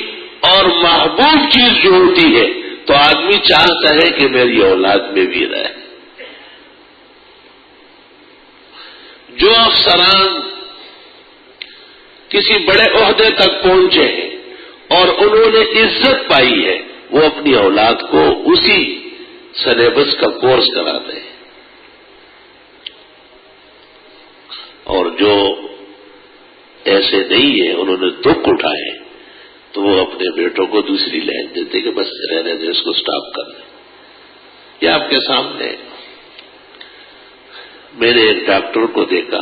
اور محبوب چیز جو ہوتی ہے تو آدمی چاہتا ہے کہ میری اولاد میں بھی رہے. جو افسران کسی بڑے عہدے تک پہنچے ہیں اور انہوں نے عزت پائی ہے وہ اپنی اولاد کو اسی سلیبس کا کورس کراتے ہیں. اور جو ایسے نہیں ہے انہوں نے دکھ اٹھائے تو وہ اپنے بیٹوں کو دوسری لائن دیتے کہ بس رہنے دیں، اس کو سٹاپ کر دیں. یہ آپ کے سامنے میں نے ایک ڈاکٹر کو دیکھا،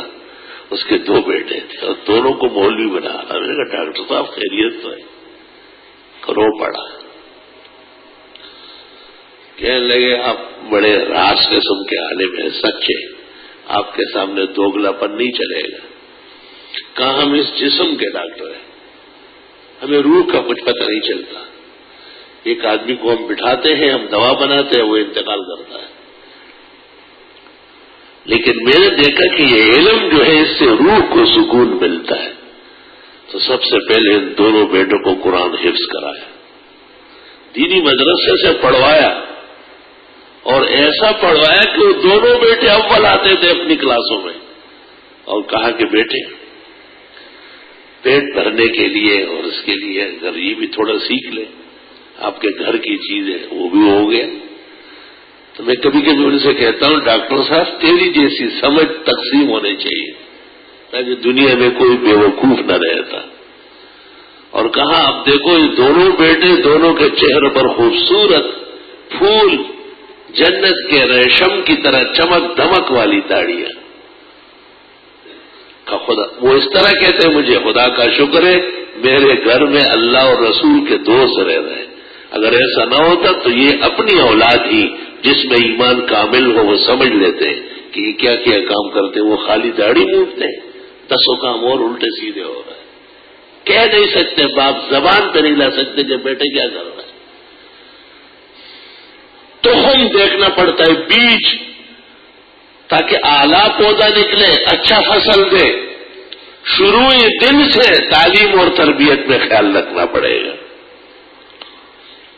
اس کے دو بیٹے تھے اور دونوں کو مولوی بنا رہا. میں نے کہا ڈاکٹر صاحب خیریت تو ہے؟ رو پڑا. کہنے لگے آپ بڑے راز قسم کے عالم ہیں، سچے، آپ کے سامنے دوگلا پن نہیں چلے گا. کہاں ہم اس جسم کے ڈاکٹر ہیں، ہمیں روح کا کچھ پتہ نہیں چلتا. ایک آدمی کو ہم بٹھاتے ہیں، ہم دوا بناتے ہیں، وہ انتقال کرتا ہے. لیکن میں نے دیکھا کہ یہ علم جو ہے اس سے روح کو سکون ملتا ہے. تو سب سے پہلے ان دونوں بیٹوں کو قرآن حفظ کرایا، دینی مدرسے سے پڑھوایا اور ایسا پڑھوایا کہ وہ دونوں بیٹے اول آتے تھے اپنی کلاسوں میں. اور کہا کہ بیٹے پیٹ بھرنے کے لیے اور اس کے لیے اگر یہ بھی تھوڑا سیکھ لیں، آپ کے گھر کی چیزیں وہ بھی ہو گیا. تو میں کبھی کبھی ان سے کہتا ہوں ڈاکٹر صاحب تیری جیسی سمجھ تقسیم ہونی چاہیے تاکہ دنیا میں کوئی بے وقوف نہ رہتا. اور کہا اب دیکھو یہ دونوں بیٹے، دونوں کے چہرے پر خوبصورت پھول جنت کے ریشم کی طرح چمک دمک والی داڑیاں. خدا وہ اس طرح کہتے ہیں مجھے خدا کا شکر ہے میرے گھر میں اللہ اور رسول کے دوست رہ رہے. اگر ایسا نہ ہوتا تو یہ اپنی اولاد ہی جس میں ایمان کامل ہو وہ سمجھ لیتے کہ یہ کیا کیا کام کرتے، وہ خالی داڑھی مونڈتے ہیں، دسوں کام اور الٹے سیدھے ہو رہے ہیں. کہہ نہیں سکتے، باپ زبان پہ نہیں لا سکتے کہ بیٹے کیا کر رہے ہیں. تو ہم دیکھنا پڑتا ہے بیج، تاکہ اعلیٰ پودا نکلے، اچھا فصل دے. شروع دن سے تعلیم اور تربیت میں خیال رکھنا پڑے گا.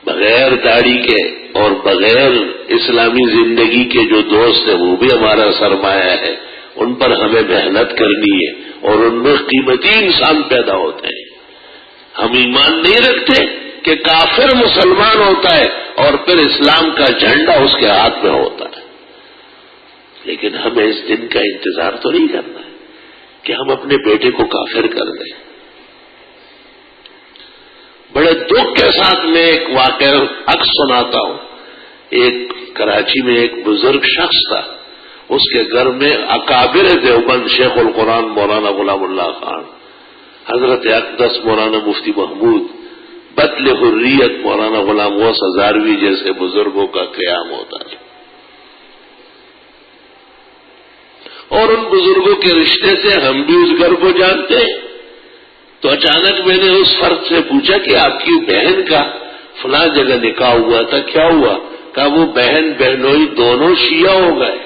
بغیر داڑھی کے اور بغیر اسلامی زندگی کے جو دوست ہیں وہ بھی ہمارا سرمایہ ہے، ان پر ہمیں محنت کرنی ہے اور ان میں قیمتی انسان پیدا ہوتے ہیں. ہم ایمان نہیں رکھتے کہ کافر مسلمان ہوتا ہے اور پھر اسلام کا جھنڈا اس کے ہاتھ میں ہوتا ہے. لیکن ہمیں اس دن کا انتظار تو نہیں کرنا ہے کہ ہم اپنے بیٹے کو کافر کر دیں. بڑے دکھ کے ساتھ میں ایک واقعہ عکس سناتا ہوں. ایک کراچی میں ایک بزرگ شخص تھا، اس کے گھر میں اکابر دیوبند شیخ القرآن مولانا غلام اللہ خان، حضرت اقدس مولانا مفتی محمود، بطل حریت مولانا غلام غوث ہزاروی جیسے بزرگوں کا قیام ہوتا ہے. اور ان بزرگوں کے رشتے سے ہم بھی اس گھر کو جانتے ہیں. تو اچانک میں نے اس فرد سے پوچھا کہ آپ کی بہن کا فلاں جگہ نکاح ہوا تھا، کیا ہوا؟ کہا وہ بہن بہنوئی دونوں شیعہ ہو گئے.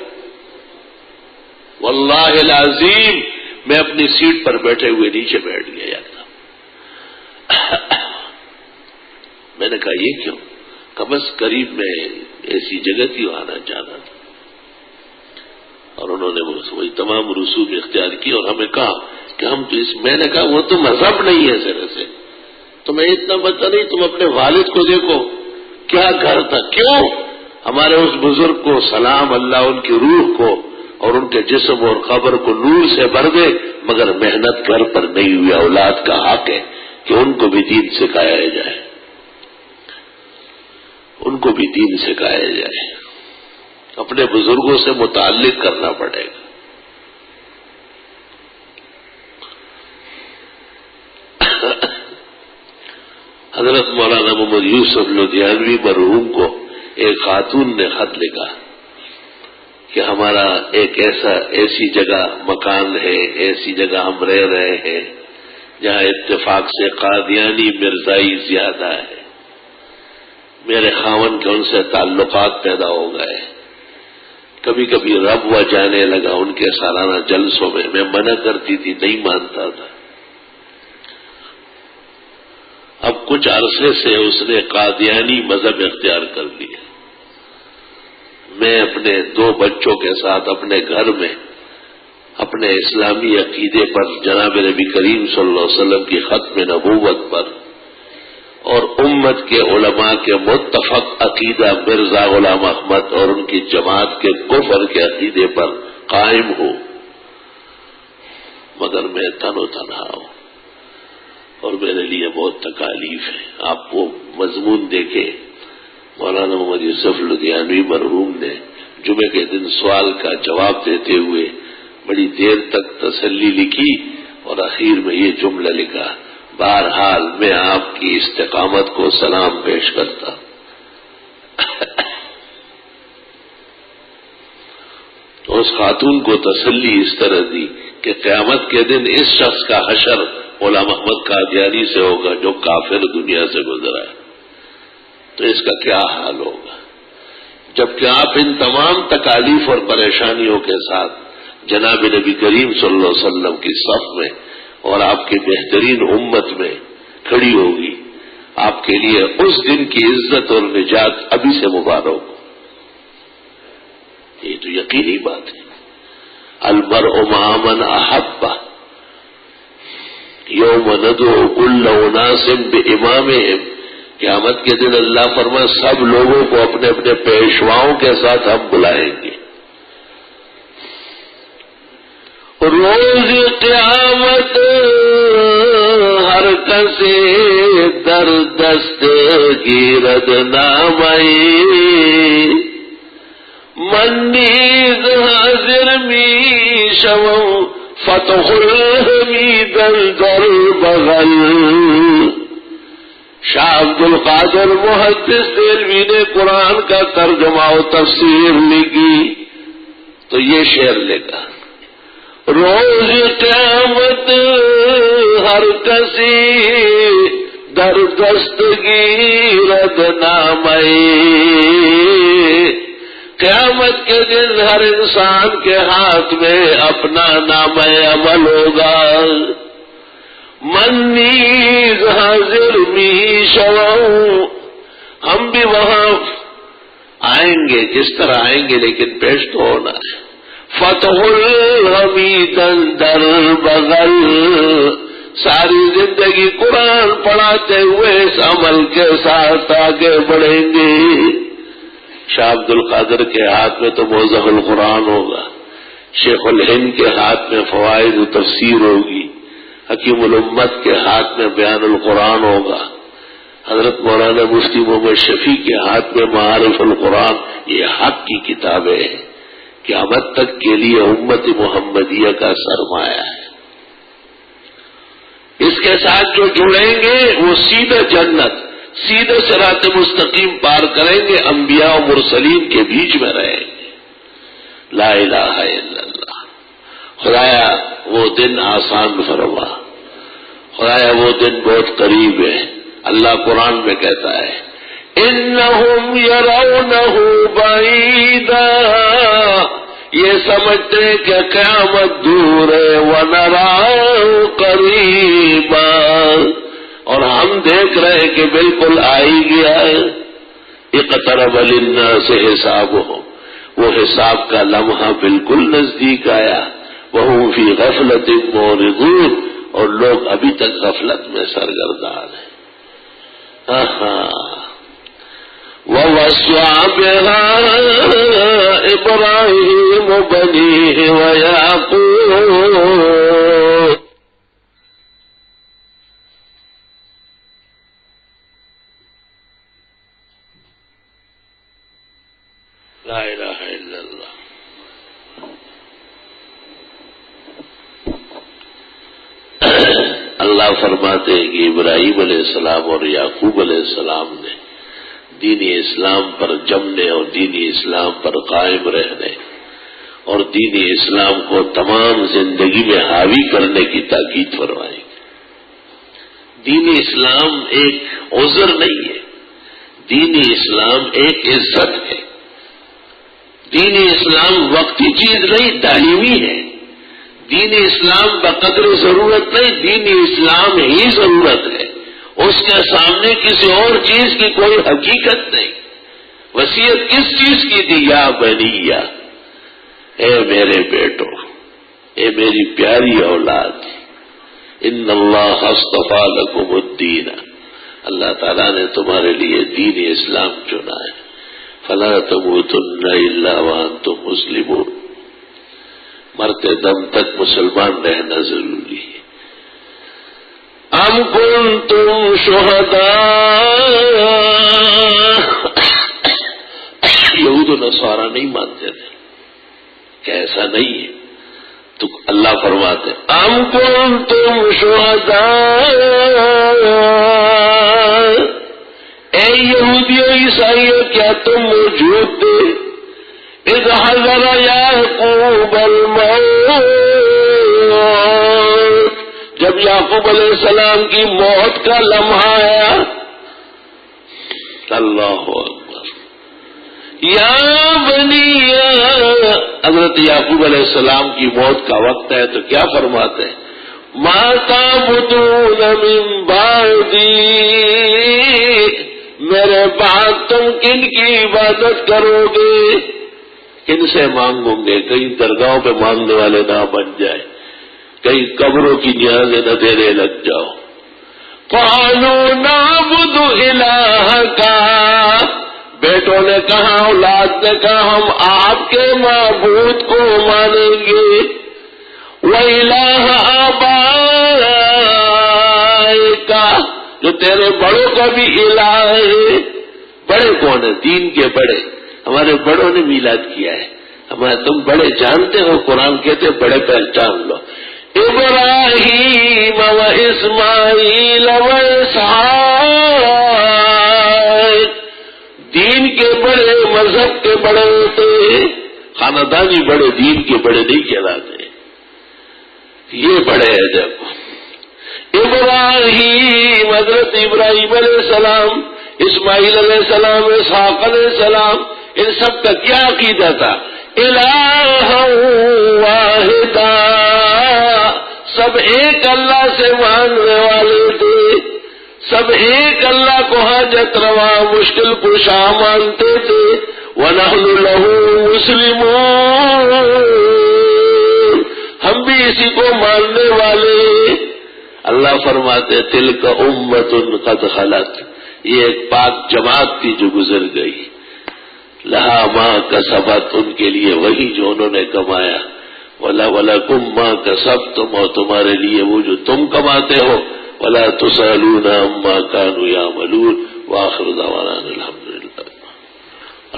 واللہ العظیم میں اپنی سیٹ پر بیٹھے ہوئے نیچے بیٹھ گیا تھا. میں نے کہا یہ کیوں؟ کہ بس قریب میں ایسی جگہ تھی آنا جانا تھا. اور انہوں نے وہی تمام رسوم اختیار کی اور ہمیں کہا کہ ہم تو میں نے کہا وہ تو مذہب نہیں ہے سر سے، تمہیں اتنا پتہ نہیں، تم اپنے والد کو دیکھو کیا گھر تھا. کیوں؟ ہمارے اس بزرگ کو سلام اللہ ان کی روح کو اور ان کے جسم اور قبر کو نور سے بھر دے، مگر محنت گھر پر نہیں ہوئی. اولاد کا حق ہے کہ ان کو بھی دین سکھایا جائے، ان کو بھی دین سکھایا جائے. اپنے بزرگوں سے متعلق کرنا پڑے گا. حضرت مولانا محمد یوسف لدھیانوی مرحوم کو ایک خاتون نے خط لکھا کہ ہمارا ایک ایسی جگہ مکان ہے، ایسی جگہ ہم رہ رہے ہیں جہاں اتفاق سے قادیانی مرزائی زیادہ ہے. میرے خاوند کے ان سے تعلقات پیدا ہو گئے. کبھی کبھی رب و جانے لگا ان کے سالانہ جلسوں میں منع کرتی تھی، نہیں مانتا تھا. اب کچھ عرصے سے اس نے قادیانی مذہب اختیار کر لیا. میں اپنے 2 بچوں کے ساتھ اپنے گھر میں اپنے اسلامی عقیدے پر، جناب نبی کریم صلی اللہ علیہ وسلم کی ختم نبوت پر اور امت کے علماء کے متفق عقیدہ مرزا غلام احمد اور ان کی جماعت کے کفر کے عقیدے پر قائم ہوں. مگر میں تن و تنہا ہوں اور میرے لیے بہت تکالیف ہے. آپ وہ مضمون دیکھیں، مولانا محمد یوسف لدھیانوی مرحوم نے جمعے کے دن سوال کا جواب دیتے ہوئے بڑی دیر تک تسلی لکھی اور اخیر میں یہ جملہ لکھا، بہرحال میں آپ کی استقامت کو سلام پیش کرتا. تو اس خاتون کو تسلی اس طرح دی کہ قیامت کے دن اس شخص کا حشر غلام احمد قادیانی سے ہوگا جو کافر دنیا سے گزرا ہے. تو اس کا کیا حال ہوگا؟ جبکہ آپ ان تمام تکالیف اور پریشانیوں کے ساتھ جناب نبی کریم صلی اللہ علیہ وسلم کی صف میں اور آپ کی بہترین امت میں کھڑی ہوگی. آپ کے لیے اس دن کی عزت اور نجات ابھی سے مبارک ہو. یہ تو یقینی بات ہے. المرء مع من احب یوم ندعو کل اناس بامامہم. قیامت کے دن اللہ فرمائے سب لوگوں کو اپنے اپنے پیشواؤں کے ساتھ ہم بلائیں گے. روز قیامت ہر کسی در دست گیرد نامئی من نیز حاضر می شوم فتح الحمید در بغل. شاہ عبد القادر محدث دہلوی نے قرآن کا ترجمہ و تفسیر لکھی تو یہ شعر لکھا روز قیامت ہر کسی در دست گیرد نامئی. قیامت کے دن ہر انسان کے ہاتھ میں اپنا نام عمل ہوگا. من نیز حاضر می شوم ہم بھی وہاں آئیں گے جس طرح آئیں گے لیکن پیش تو ہونا ہے. فتح الحمید در بغل ساری زندگی قرآن پڑھاتے ہوئے اس عمل کے ساتھ آگے بڑھیں گے. شاہ عبد القادر کے ہاتھ میں تو موضح القرآن ہوگا, شیخ الہند کے ہاتھ میں فوائد و تفسیر ہوگی, حکیم الامت کے ہاتھ میں بیان القرآن ہوگا, حضرت مولانا مفتی محمد شفیع کے ہاتھ میں معارف القرآن. یہ حق کی کتابیں ہیں, قیامت تک کے لیے امت محمدیہ کا سرمایہ ہے. اس کے ساتھ جو جڑیں گے وہ سیدھا جنت, سیدھے صراط مستقیم پار کریں گے, انبیاء و مرسلین کے بیچ میں رہیں گے. لا الہ الا اللہ. خدایا وہ دن آسان فرما, خدایا وہ دن بہت قریب ہے. اللہ قرآن میں کہتا ہے انہم یرونہ بعیدا, یہ سمجھتے ہیں کہ قیامت دور ہے, ونراہ قریبا, اور ہم دیکھ رہے ہیں کہ بالکل آ ہی گیا ہے. اقترب للناس حسابهم, وہ حساب کا لمحہ بالکل نزدیک آیا. وہم فی غفلۃ معرضون, اور لوگ ابھی تک غفلت میں سرگردان ہیں. وَوَصَّى بِهَا إِبْرَاهِيمُ بَنِيهِ وَيَعْقُوبُ. لا الہ الا اللہ. اللہ فرماتے ہیں کہ ابراہیم علیہ السلام اور یعقوب علیہ السلام نے دین اسلام پر جمنے اور دین اسلام پر قائم رہنے اور دین اسلام کو تمام زندگی میں حاوی کرنے کی تاکید فرمائی. دین اسلام ایک عذر نہیں ہے, دین اسلام ایک عزت ہے. دین اسلام وقتی چیز نہیں, دائمی ہے. دین اسلام بقدر ضرورت نہیں, دین اسلام ہی ضرورت ہے. اس کے سامنے کسی اور چیز کی کوئی حقیقت نہیں. وصیت کس چیز کی دی؟ یا بنیا, اے میرے بیٹو, اے میری پیاری اولاد, ان اللہ اصطفیٰ لکم الدین, اللہ تعالیٰ نے تمہارے لیے دین اسلام چنا ہے. فلا تموتن الا وانتم مسلمون, مرتے دم تک مسلمان رہنا ضروری ہے. ام کنتم شہداء, یہود و نصارہ نہیں مانتے تھے کہ ایسا نہیں ہے, تو اللہ فرماتے ام کنتم شہداء, اے یہودیوں عیسائیوں کیا تم موجود تھے اذ حضر یعقوب الموت, جب یعقوب علیہ السلام کی موت کا لمحہ آیا. اللہ اکبر. یا بنی, حضرت یعقوب علیہ السلام کی موت کا وقت ہے تو کیا فرماتے ہیں؟ ما تعبدون من بعدی, میرے بعد تم کن کی عبادت کرو گے؟ کن سے مانگوں گے؟ کہیں درگاہوں پہ مانگنے والے نہ بن جائے, کہیں قبروں کی نیازیں نہ دینے لگ جاؤ. قالوا نعبد الہک, بیٹوں نے کہا, اولاد نے کہا, ہم آپ کے معبود کو مانیں گے. وَإِلَٰهَ آبَائِكَ, جو تیرے بڑوں کا بھی الہ ہے. بڑے کون ہیں؟ دین کے بڑے. ہمارے بڑوں نے میلاد کیا ہے. تم بڑے جانتے ہو، قرآن کہتے بڑے پہچان لو. ابراہیم و اسماعیل و اسحاق، دین کے بڑے، مذہب کے بڑے ہوتے، خاندانی بڑے دین کے بڑے نہیں کہلاتے. یہ بڑے ہیں. جب ابراہیم، حضرت ابراہیم علیہ السلام، اسماعیل علیہ السلام، اسحاق علیہ السلام، ان سب کا کیا عقیدہ تھا؟ الہ واحدہ، سب ایک اللہ سے ماننے والے تھے. سب ایک اللہ کو حاجت روا، مشکل کشا مانتے تھے. وَنَحْنُ لَهُ مُسْلِمُونَ، ہم بھی اسی کو ماننے والے. اللہ فرماتے تلک امت قد خلت، یہ ایک پاک جماعت تھی جو گزر گئی. لہا ما کسبت، ان کے لیے وہی جو انہوں نے کمایا. وَلَكُمْ مَا كَسَبْتُمْ، اور تمہارے لیے وہ جو تم کماتے ہو. وَلَا تُسْأَلُونَ عَمَّا كَانُوا يَعْمَلُونَ. وآخر دعوانا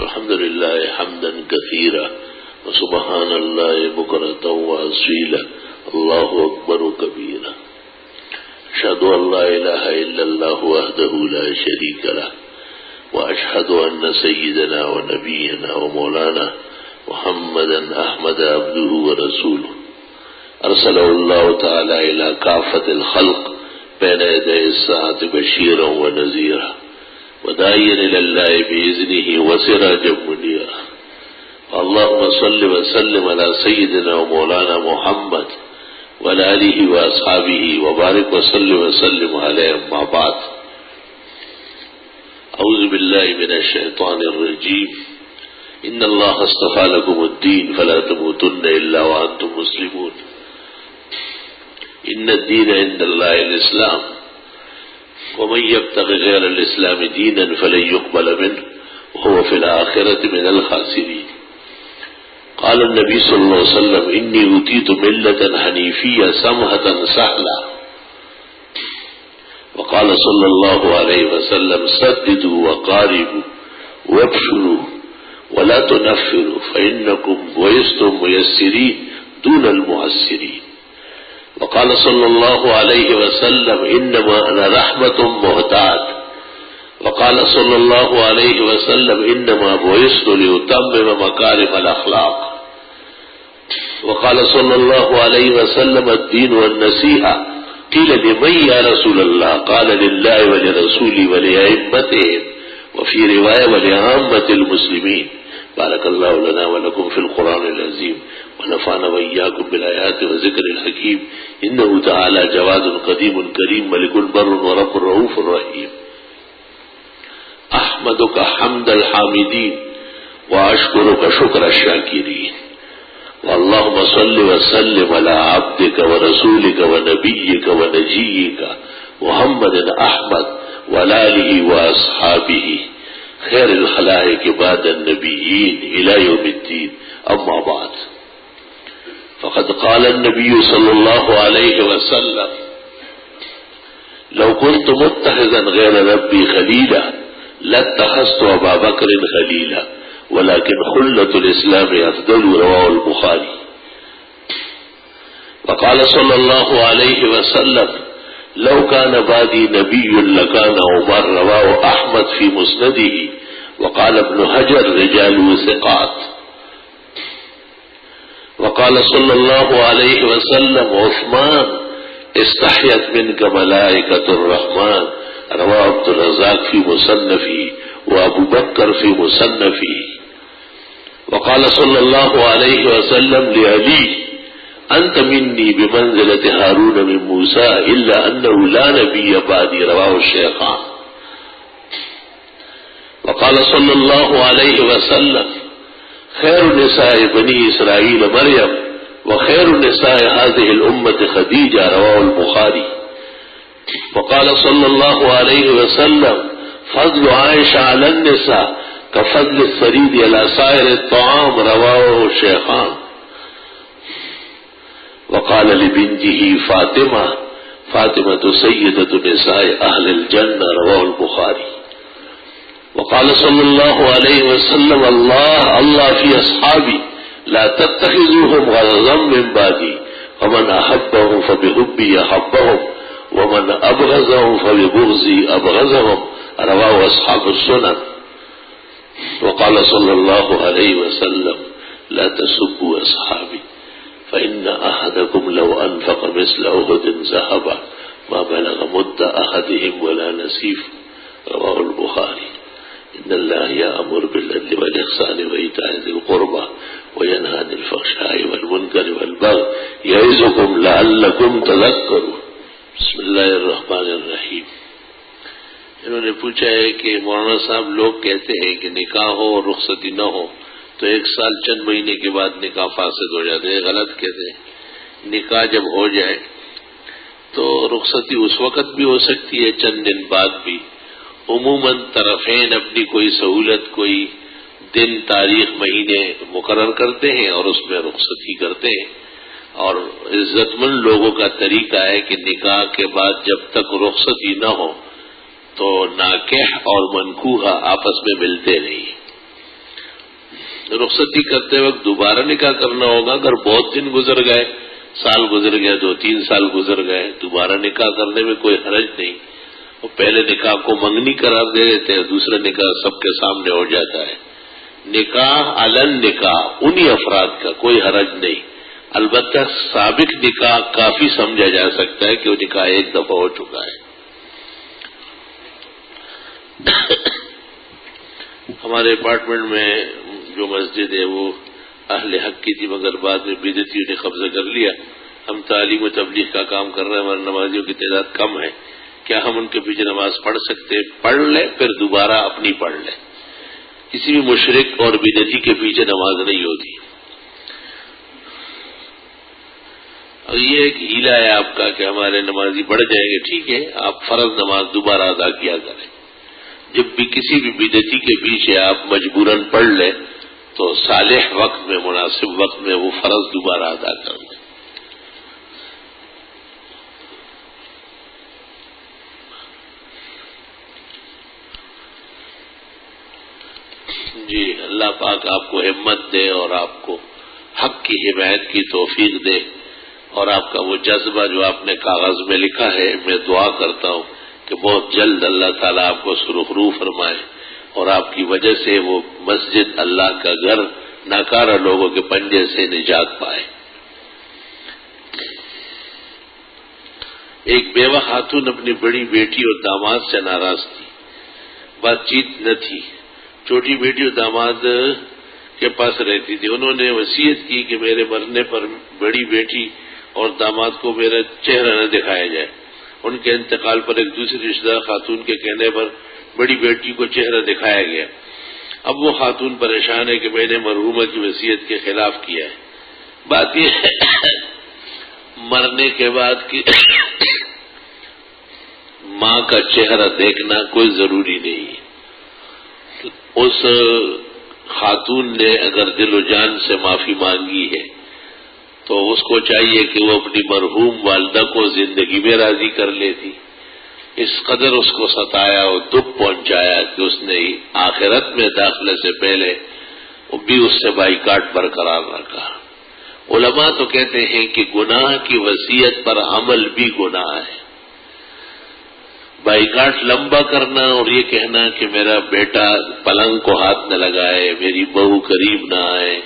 الحمد لله حمدا كثيرا وسبحان الله بكرة وأصيلا. الله أكبر كبيرا. أشهد أن لا إله إلا الله وحده لا شريك له، وأشهد أن سيدنا ونبينا ومولانا محمدا أحمد عبده ورسوله، أرسله الله تعالى إلى كافة الخلق بين يدي الساعة بشيرا ونذيرا، وداعيا إلى الله بإذنه وسراجا منيرا. اللهم صل وسلم على سيدنا ومولانا محمد وعلى آله وأصحابه وبارك وسلم عليه. أما بعد، أعوذ بالله من الشيطان الرجيم. إن الله اصطفى لكم الدين فلا تموتن إلا وأنتم مسلمون. إن الدين عند الله الإسلام، ومن يبتغ غير الإسلام دينا فلن يقبل منه وهو في الآخرة من الخاسرين. قال النبي صلى الله عليه وسلم: إني أوتيت ملة حنيفية سمحة سهلة. وقال صلى الله عليه وسلم: سددوا وقاربوا وابشروا ولا تنفروا فإنكم بعثتم ميسرين دون المعسرين. وقال صلى الله عليه وسلم: إنما أنا رحمة مهداة. وقال صلى الله عليه وسلم: إنما بعثت لأتمم مكارم الأخلاق. وقال صلى الله عليه وسلم: الدين والنصيحة. قيل: لمن يا رسول الله؟ قال: لله ولرسوله ولأئمتهم، وفي رواية ولعامة المسلمين. بارك الله لنا ولكم في القرآن العظيم، ونفعنا وإياكم بالآيات وذكر الحكيم. إنه تعالى جواد قديم كريم، ملك بر ورب رؤوف رحيم. أحمدك حمد الحامدين وأشكرك شكر الشاكرين. واللهم صل وسلم على عبدك ورسولك ونبيك ونجيك محمد أحمد وعلى آله وأصحابه خير الخلائق بعد النبيين إلى يوم الدين. أما بعد، فقد قال النبي صلى الله عليه وسلم: لو كنت متخذا غير ربي خليلا لاتخذت أبا بكر خليلا، ولكن خلة الإسلام أفضل. رواه البخاري. وقال صلى الله عليه وسلم: لو كان بعدي نبي لكان عمر. رواه أحمد في مسنده. وقال ابن حجر: رجاله ثقات. وقال صلى الله عليه وسلم: عثمان استحيت منك ملائكة الرحمن. رواه عبد الرزاق في مصنفه وأبو بكر في مصنفه. وقال صلى الله عليه وسلم لعلي: أنت مني بمنزلة هارون من موسى إلا أنه لا نبي بعدي. رواه الشيخان. وقال صلى الله عليه وسلم: خير نساء بني إسرائيل مريم، وخير نساء هذه الأمة خديجة. رواه البخاري. وقال صلى الله عليه وسلم: فضل عائشة على النساء كفضل الثريد على سائر الطعام. رواه الشيخان. وقال لبنته فاطمة: فاطمة سيدة نساء أهل الجنة رواه البخاري. وقال صلى الله عليه وسلم الله في أصحابي لا تتخذوهم غرضا من بعدي ومن أحبهم فبحبي أحبهم ومن أبغضهم فببغضي أبغضهم رواه أصحاب السنن. وقال صلى الله عليه وسلم لا تسبوا أصحابي فإن أحدكم لو أنفق مثل أحد ذهبا ما بلغ مد أحدهم ولا نصيف رواه البخاري. إن الله يأمر بالعدل والإحسان وإيتاء ذي القربى وينهى عن الفحشاء والمنكر والبغي يعظكم لعلكم تذكرون. بسم اللہ الرحمن الرحیم. انہوں نے پوچھا ہے کہ مولانا صاحب لوگ کہتے ہیں کہ نکاح ہو اور رخصتی نہ ہو تو 1 سال چند مہینے کے بعد نکاح فاسد ہو جاتے ہیں. غلط کہتے ہیں. نکاح جب ہو جائے تو رخصتی اس وقت بھی ہو سکتی ہے، چند دن بعد بھی. عموماً طرفین اپنی کوئی سہولت، کوئی دن، تاریخ، مہینے مقرر کرتے ہیں اور اس میں رخصتی کرتے ہیں. اور عزت مند لوگوں کا طریقہ ہے کہ نکاح کے بعد جب تک رخصتی نہ ہو تو ناکح اور منکوحہ آپس میں ملتے نہیں. رخصتی کرتے وقت دوبارہ نکاح کرنا ہوگا. اگر بہت دن گزر گئے، سال گزر گئے، 2-3 سال گزر گئے، دوبارہ نکاح کرنے میں کوئی حرج نہیں. وہ پہلے نکاح کو منگنی قرار دے دیتے ہیں، دوسرا نکاح سب کے سامنے ہو جاتا ہے. نکاح علن نکاح انہی افراد کا کوئی حرج نہیں. البتہ سابق نکاح کافی سمجھا جا سکتا ہے کہ وہ نکاح ایک دفعہ ہو چکا ہے. ہمارے اپارٹمنٹ میں جو مسجد ہے وہ اہل حق کی تھی، مگر بعد میں بدعتیوں نے قبضہ کر لیا. ہم تعلیم و تبلیغ کا کام کر رہے ہیں، ہمارے نمازیوں کی تعداد کم ہے. کیا ہم ان کے پیچھے نماز پڑھ سکتے ہیں؟ پڑھ لیں، پھر دوبارہ اپنی پڑھ لیں. کسی بھی مشرک اور بدعتی کے پیچھے نماز نہیں ہوتی. اور یہ ایک ہیلا ہے آپ کا کہ ہمارے نمازی بڑھ جائیں گے. ٹھیک ہے، آپ فرض نماز دوبارہ ادا کیا کریں. جب بھی کسی بھی بدعتی کے پیچھے آپ مجبوراً پڑھ لیں تو صالح وقت میں، مناسب وقت میں وہ فرض دوبارہ ادا کر لیں. جی، اللہ پاک آپ کو ہمت دے اور آپ کو حق کی حمایت کی توفیق دے. اور آپ کا وہ جذبہ جو آپ نے کاغذ میں لکھا ہے، میں دعا کرتا ہوں کہ بہت جلد اللہ تعالیٰ آپ کو سرخرو فرمائے اور آپ کی وجہ سے وہ مسجد، اللہ کا گھر، ناکارہ لوگوں کے پنجے سے نجات پائے. ایک بیوہ خاتون اپنی بڑی بیٹی اور داماد سے ناراض تھی. بات چیت نہ تھی. چھوٹی بیٹی اور داماد کے پاس رہتی تھی. انہوں نے وصیت کی کہ میرے مرنے پر بڑی بیٹی اور داماد کو میرا چہرہ نہ دکھایا جائے. ان کے انتقال پر ایک دوسری رشتہ دار خاتون کے کہنے پر بڑی بیٹی کو چہرہ دکھایا گیا. اب وہ خاتون پریشان ہے کہ میں نے مرحومہ کی وصیت کے خلاف کیا ہے. بات یہ ہے مرنے کے بعد کہ ماں کا چہرہ دیکھنا کوئی ضروری نہیں ہے. اس خاتون نے اگر دل و جان سے معافی مانگی ہے تو اس کو چاہیے کہ وہ اپنی مرحوم والدہ کو زندگی میں راضی کر لیتی. اس قدر اس کو ستایا اور دکھ پہنچایا کہ اس نے آخرت میں داخلے سے پہلے وہ بھی اس سے بائیکاٹ برقرار رکھا. علماء تو کہتے ہیں کہ گناہ کی وصیت پر عمل بھی گناہ ہے. بائیکاٹ لمبا کرنا اور یہ کہنا کہ میرا بیٹا پلنگ کو ہاتھ نہ لگائے، میری بہو قریب نہ آئے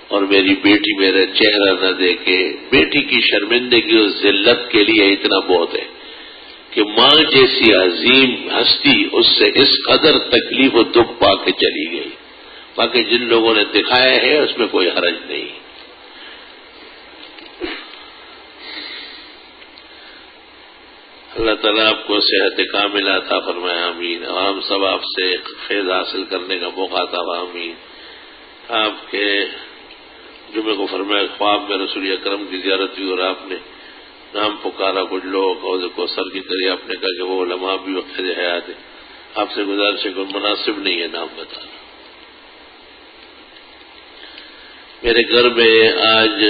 اور میری بیٹی میرا چہرہ نہ دیکھے، بیٹی کی شرمندگی اور ذلت کے لیے اتنا بہت ہے کہ ماں جیسی عظیم ہستی اس سے اس قدر تکلیف و دکھ پا کے چلی گئی. باقی جن لوگوں نے دکھایا ہے اس میں کوئی حرج نہیں. اللہ تعالیٰ آپ کو صحت کامل عطا فرمائے. آمین. اور ہم سب آپ سے فیض حاصل کرنے کا موقع عطا. آمین. آپ کے جمعے کو فرمایا خواب میں رسول اکرم کی زیارت ہوئی اور آپ نے نام پکارا. کچھ لوگ حوض کوثر کی طرح آپ نے کہا کہ وہ علماء بھی وقت حیات ہے. آپ سے گزارش ہے کہ مناسب نہیں ہے نام بتانا. میرے گھر میں آج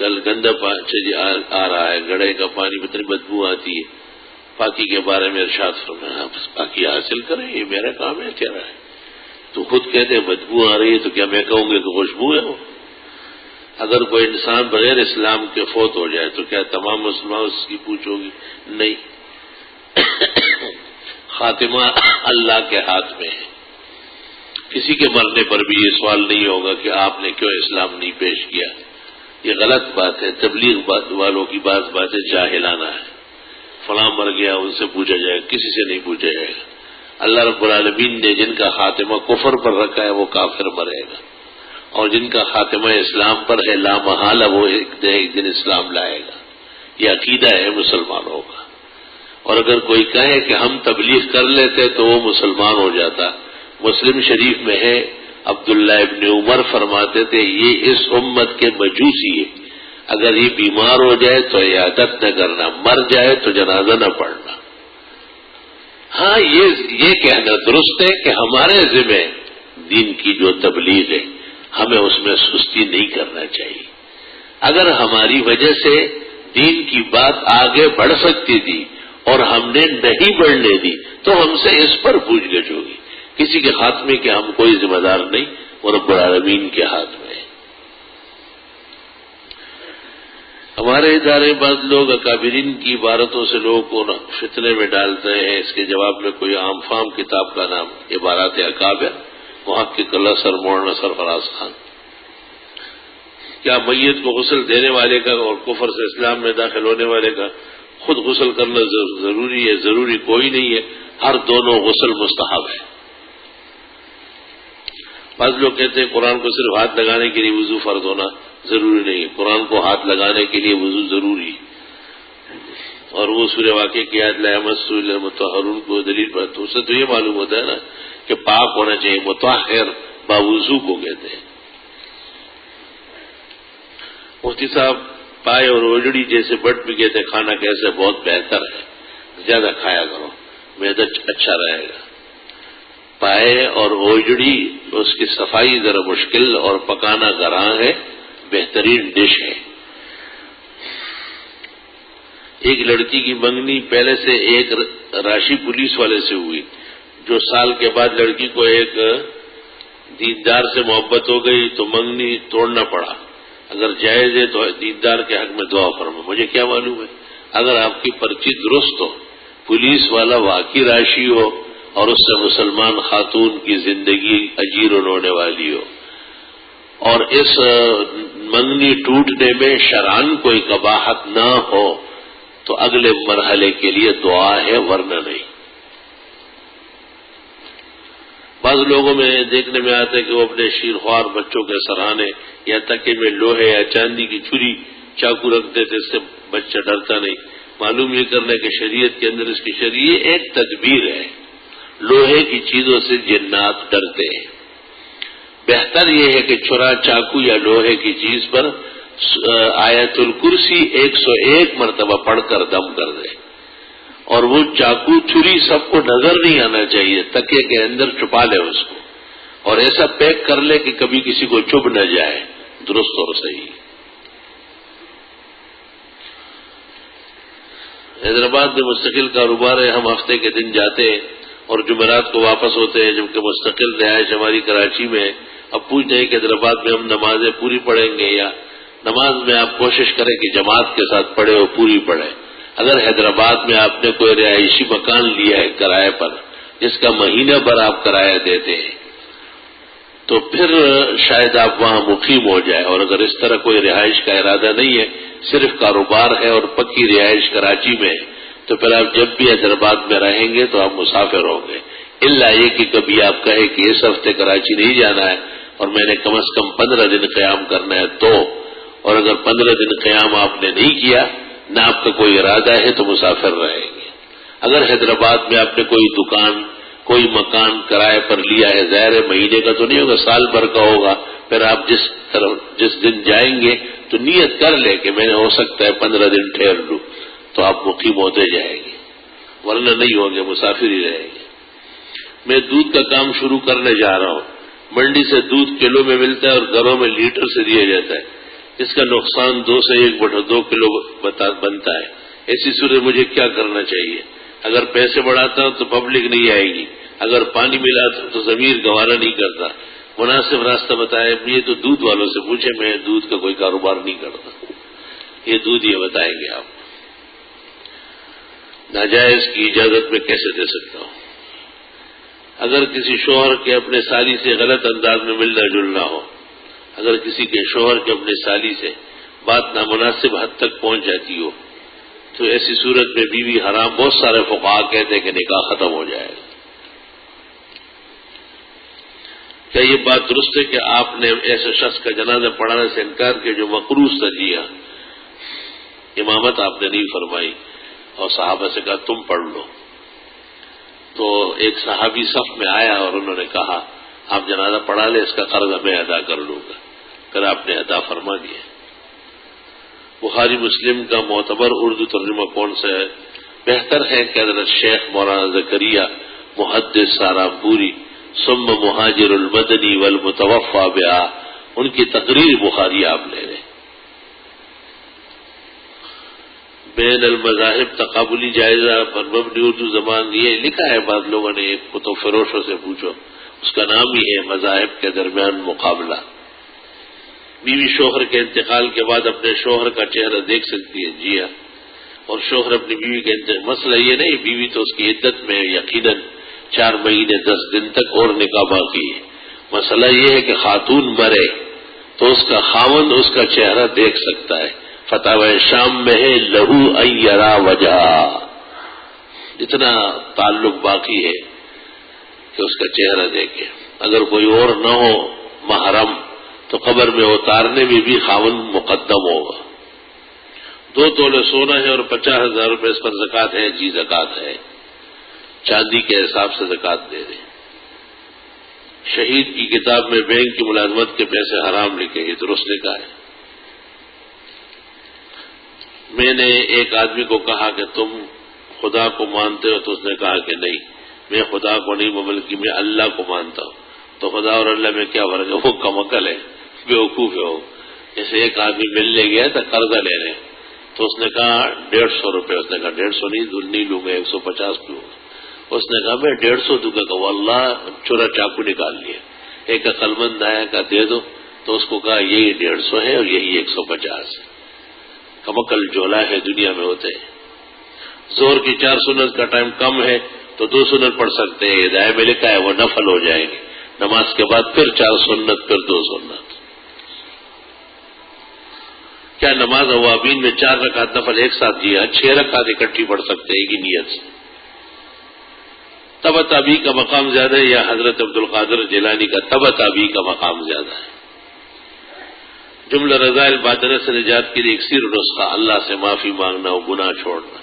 کل گندا پانی آ رہا ہے، گڑھے کا پانی اتنی بدبو آتی ہے، پاکی کے بارے میں ارشاد فرمایا بس پاکی حاصل کریں، یہ میرا کام ہے کہہ رہا ہے. تو خود کہتے ہیں بدبو آ رہی ہے تو کیا میں کہوں گا کہ خوشبو ہے وہ؟ اگر کوئی انسان بغیر اسلام کے فوت ہو جائے تو کیا تمام مسلمان اس کی پوچھو گی؟ نہیں. خاتمہ اللہ کے ہاتھ میں ہے. کسی کے مرنے پر بھی یہ سوال نہیں ہوگا کہ آپ نے کیوں اسلام نہیں پیش کیا. یہ غلط بات ہے. تبلیغ والوں کی بعض باتیں جاہلانہ ہے. فلاں مر گیا ان سے پوچھا جائے گا، کسی سے نہیں پوچھا جائے گا. اللہ رب العالمین نے جن کا خاتمہ کفر پر رکھا ہے وہ کافر مرے گا، اور جن کا خاتمہ اسلام پر ہے لا محالہ وہ ایک دن اسلام لائے گا. یہ عقیدہ ہے مسلمانوں کا. اور اگر کوئی کہے کہ ہم تبلیغ کر لیتے تو وہ مسلمان ہو جاتا. مسلم شریف میں ہے عبداللہ ابن عمر فرماتے تھے یہ اس امت کے مجوسی ہے، اگر یہ بیمار ہو جائے تو عیادت نہ کرنا، مر جائے تو جنازہ نہ پڑھنا. ہاں یہ کہنا درست ہے کہ ہمارے ذمہ دین کی جو تبلیغ ہے ہمیں اس میں سستی نہیں کرنا چاہیے. اگر ہماری وجہ سے دین کی بات آگے بڑھ سکتی تھی اور ہم نے نہیں بڑھنے دی تو ہم سے اس پر پوچھ گچھ ہوگی. کسی کے خاتمے کے ہم کوئی ذمہ دار نہیں، وہ رب العالمین کے ہاتھ میں ہے. ہمارے ادارے بعض لوگ اکابرین کی عبارتوں سے لوگوں کو فتنے میں ڈالتے ہیں. اس کے جواب میں کوئی عام فام کتاب کا نام عبارات اکابر، محقق اللہ سر مولانا سرفراز خان. کیا میت کو غسل دینے والے کا اور کفر سے اسلام میں داخل ہونے والے کا خود غسل کرنا ضروری ہے؟ ضروری کوئی نہیں ہے، ہر دونوں غسل مستحب ہے. بعض لوگ کہتے ہیں قرآن کو صرف ہاتھ لگانے کے لیے وضو فرض ہونا ضروری نہیں ہے. قرآن کو ہاتھ لگانے کے لیے وضو ضروری ہے. اور وہ سورہ واقعہ کی آیت لا یمسہ الا المطہرون کو دلیل پر تو اس سے تو یہ معلوم ہوتا ہے نا کہ پاک ہونا چاہیے. مطہر باوضو کو کہتے ہیں. مفتی صاحب پائے اور اوجڑی جیسے بٹ بھی کہتے ہیں کھانا کیسے بہت بہتر ہے، زیادہ کھایا کرو، معدہ اچھا رہے گا. پائے اور اوجڑی اس کی صفائی ذرا مشکل اور پکانا گراں ہے، بہترین ڈش ہے. ایک لڑکی کی منگنی پہلے سے ایک راشی پولیس والے سے ہوئی، جو سال کے بعد لڑکی کو ایک دیندار سے محبت ہو گئی تو منگنی توڑنا پڑا. اگر جائز ہے تو دیندار کے حق میں دعا فرما. مجھے کیا معلوم ہے، اگر آپ کی پرچی درست ہو، پولیس والا واقعی راشی ہو اور اس سے مسلمان خاتون کی زندگی اجیر ہونے والی ہو، اور اس منگنی ٹوٹنے میں شرعاً کوئی قباحت نہ ہو تو اگلے مرحلے کے لیے دعا ہے، ورنہ نہیں. بعض لوگوں میں دیکھنے میں آتا ہے کہ وہ اپنے شیرخوار بچوں کے سرہانے یا تکے میں لوہے یا چاندی کی چھری چاقو رکھ دیتے، اس سے بچہ ڈرتا نہیں. معلوم یہ کرنا کہ شریعت کے اندر اس کی شریعت ایک تدبیر ہے. لوہے کی چیزوں سے جنات ڈرتے ہیں. بہتر یہ ہے کہ چھرا چاقو یا لوہے کی چیز پر آیت الکرسی 101 مرتبہ پڑھ کر دم کر دے، اور وہ چاقو چھری سب کو نظر نہیں آنا چاہیے، تکے کے اندر چھپا لے اس کو، اور ایسا پیک کر لے کہ کبھی کسی کو چبھ نہ جائے. درست اور صحیح. حیدرآباد میں مستقل کاروبار ہے. ہم ہفتے کے دن جاتے ہیں اور جمعرات کو واپس ہوتے ہیں، جبکہ مستقل رہائش ہماری کراچی میں ہے. اب پوچھتے ہیں کہ حیدرآباد میں ہم نمازیں پوری پڑھیں گے، یا نماز میں آپ کوشش کریں کہ جماعت کے ساتھ پڑھے اور پوری پڑھیں. اگر حیدرآباد میں آپ نے کوئی رہائشی مکان لیا ہے کرائے پر جس کا مہینہ بھر آپ کرایہ دیتے ہیں تو پھر شاید آپ وہاں مقیم ہو جائے. اور اگر اس طرح کوئی رہائش کا ارادہ نہیں ہے، صرف کاروبار ہے اور پکی رہائش کراچی میں ہے، تو پھر آپ جب بھی حیدرآباد میں رہیں گے تو آپ مسافر ہوں گے. الا یہ کہ کبھی آپ کہیں کہ اس ہفتے کراچی نہیں جانا ہے اور میں نے کم از کم 15 دن قیام کرنا ہے تو، اور اگر 15 دن قیام آپ نے نہیں کیا، نہ آپ کا کوئی ارادہ ہے، تو مسافر رہیں گے. اگر حیدرآباد میں آپ نے کوئی دکان کوئی مکان کرائے پر لیا ہے، ظاہر مہینے کا تو نہیں ہوگا، سال بھر کا ہوگا، پھر آپ جس دن جائیں گے تو نیت کر لیں کہ میں نے ہو سکتا ہے 15 دن ٹھہر لوں، تو آپ مقیم ہوتے جائیں گے، ورنہ نہیں ہوں گے، مسافر ہی رہیں گے. میں دودھ کا کام شروع کرنے جا رہا ہوں. منڈی سے دودھ کلو میں ملتا ہے اور گھروں میں لیٹر سے دیا جاتا ہے. اس کا نقصان 2 سے 1/2 کلو بنتا ہے. ایسی صورت مجھے کیا کرنا چاہیے؟ اگر پیسے بڑھاتا ہوں تو پبلک نہیں آئے گی، اگر پانی ملا تو ضمیر گوارا نہیں کرتا. مناسب راستہ بتائے. یہ تو دودھ والوں سے پوچھے، میں دودھ کا کوئی کاروبار نہیں کرتا. یہ دودھ یہ بتائیں گے آپ. ناجائز کی اجازت میں کیسے دے سکتا ہوں؟ اگر کسی شوہر کے اپنے سالی سے غلط انداز میں ملنا جلنا ہو، اگر کسی کے شوہر کے اپنے سالی سے بات نامناسب حد تک پہنچ جاتی ہو تو ایسی صورت میں بیوی حرام. بہت سارے فقہا کہتے ہیں کہ نکاح ختم ہو جائے گا. کیا یہ بات درست ہے کہ آپ نے ایسے شخص کا جنازہ پڑھانے سے انکار کیا جو مقروض تھا؟ جی ہاں. امامت آپ نے نہیں فرمائی اور صحابہ سے کہا تم پڑھ لو. تو ایک صحابی صف میں آیا اور انہوں نے کہا آپ جنازہ پڑھا لیں، اس کا قرض میں ادا کر لوں گا. پھر آپ نے ادا فرما دیا. بخاری مسلم کا معتبر اردو ترجمہ کون سا ہے؟ بہتر ہے کہ حضرت شیخ مولانا زکریا محدث سارامپوری ثم مہاجر المدنی والمتوفى بها ان کی تقریر بخاری آپ لے لیں. بین المذاہب تقابلی جائزہ پر مبنی اردو زبان یہ لکھا ہے. بعض لوگوں نے ایک کتب فروشوں سے پوچھو، اس کا نام ہی ہے مذاہب کے درمیان مقابلہ. بیوی شوہر کے انتقال کے بعد اپنے شوہر کا چہرہ دیکھ سکتی ہے. جی ہاں. اور شوہر اپنی بیوی کے مسئلہ یہ نہیں، بیوی تو اس کی عدت میں یقیناً 4 مہینے 10 دن تک اور نکاح باقی ہے. مسئلہ یہ ہے کہ خاتون مرے تو اس کا خاوند اس کا چہرہ دیکھ سکتا ہے. فتاوی شام میں ہے لہو ان یرا وجہ، اتنا تعلق باقی ہے کہ اس کا چہرہ دیکھے. اگر کوئی اور نہ ہو محرم تو قبر میں اتارنے میں بھی خاوند مقدم ہوگا. 2 تولے سونا ہے اور 50,000 روپے اس پر زکوٰۃ ہے. جی زکوٰۃ ہے. چاندی کے حساب سے زکوٰۃ دے دیں. شہید کی کتاب میں بینک کی ملازمت کے پیسے حرام لکھے، یہ درست لکھا ہے. میں نے ایک آدمی کو کہا کہ تم خدا کو مانتے ہو؟ تو اس نے کہا کہ نہیں، میں خدا کو نہیں بلکہ میں اللہ کو مانتا ہوں. تو خدا اور اللہ میں کیا فرق ہے؟ وہ کمعقل ہے، بیوقوف ہے. وہ جیسے ایک آدمی ملنے گیا تھا قرضہ لینے، تو اس نے کہا 150 روپے. اس نے کہا 150 نہیں لوں گا، 150 لوں گا. اس نے کہا میں 150 دوں گا. کہ واللہ چورا چاقو نکال لیا. ایک عقل مند آیا کہا دے دو. تو اس کو کہا یہی 150 ہے اور یہی 150 ہے. کمعقل جولا ہے دنیا میں ہوتے ہیں. زور کی 4 سنت کا ٹائم کم ہے تو 2 سنت پڑھ سکتے ہیں. ہدایت میں لکھا ہے وہ نفل ہو جائیں گے. نماز کے بعد پھر 4 سنت پھر 2 سنت. کیا نماز اوابین میں 4 رکعت نفل ایک ساتھ؟ جی ہاں، 6 رکعت اکٹھی پڑھ سکتے ہیں ایک ہی نیت سے. تبع تابعی کا مقام زیادہ ہے یا حضرت عبد القادر جیلانی کا تبع تابعی کا مقام زیادہ ہے؟ جملہ رذائل باطنہ سے نجات کے لیے اکثیر نسخہ اللہ سے معافی مانگنا اور گناہ چھوڑنا.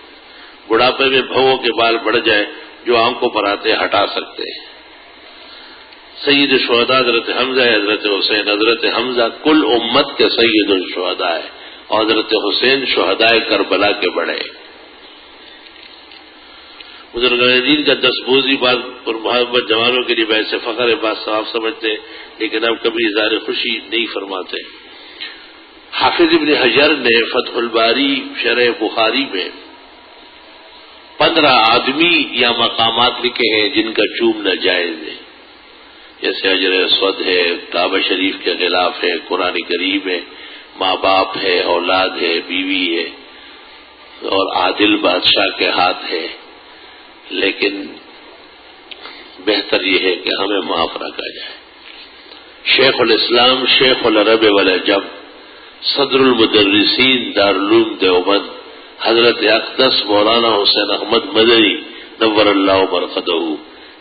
بڑھاپے میں بھووں کے بال بڑھ جائے جو آنکھوں پر آتے ہٹا سکتے ہیں. سید الشہداء حضرت حمزہ ہے. حضرت حسین حضرت حمزہ کل امت کے سید الشہداء ہے اور حضرت حسین شہداء کربلا کے بڑے. بزرگان دین کا 10 بوزی بات پر محبت جوانوں کے لیے باعث فخر ہے. بات صاف سمجھتے لیکن اب کبھی اظہار خوشی نہیں فرماتے. حافظ ابن حجر نے فتح الباری شرح بخاری میں 15 آدمی یا مقامات لکھے ہیں جن کا چومنا جائز ہے. جیسے حجر اسود ہے، کعبہ شریف کے خلاف ہے، قرآن کریم ہے، ماں باپ ہے، اولاد ہے، بیوی ہے اور عادل بادشاہ کے ہاتھ ہے. لیکن بہتر یہ ہے کہ ہمیں معاف رکھا جائے. شیخ الاسلام شیخ العرب والعجم صدر المدرسین دارالعلوم دیوبند حضرت اقدس مولانا حسین احمد مدنی نور اللہ مرقدہ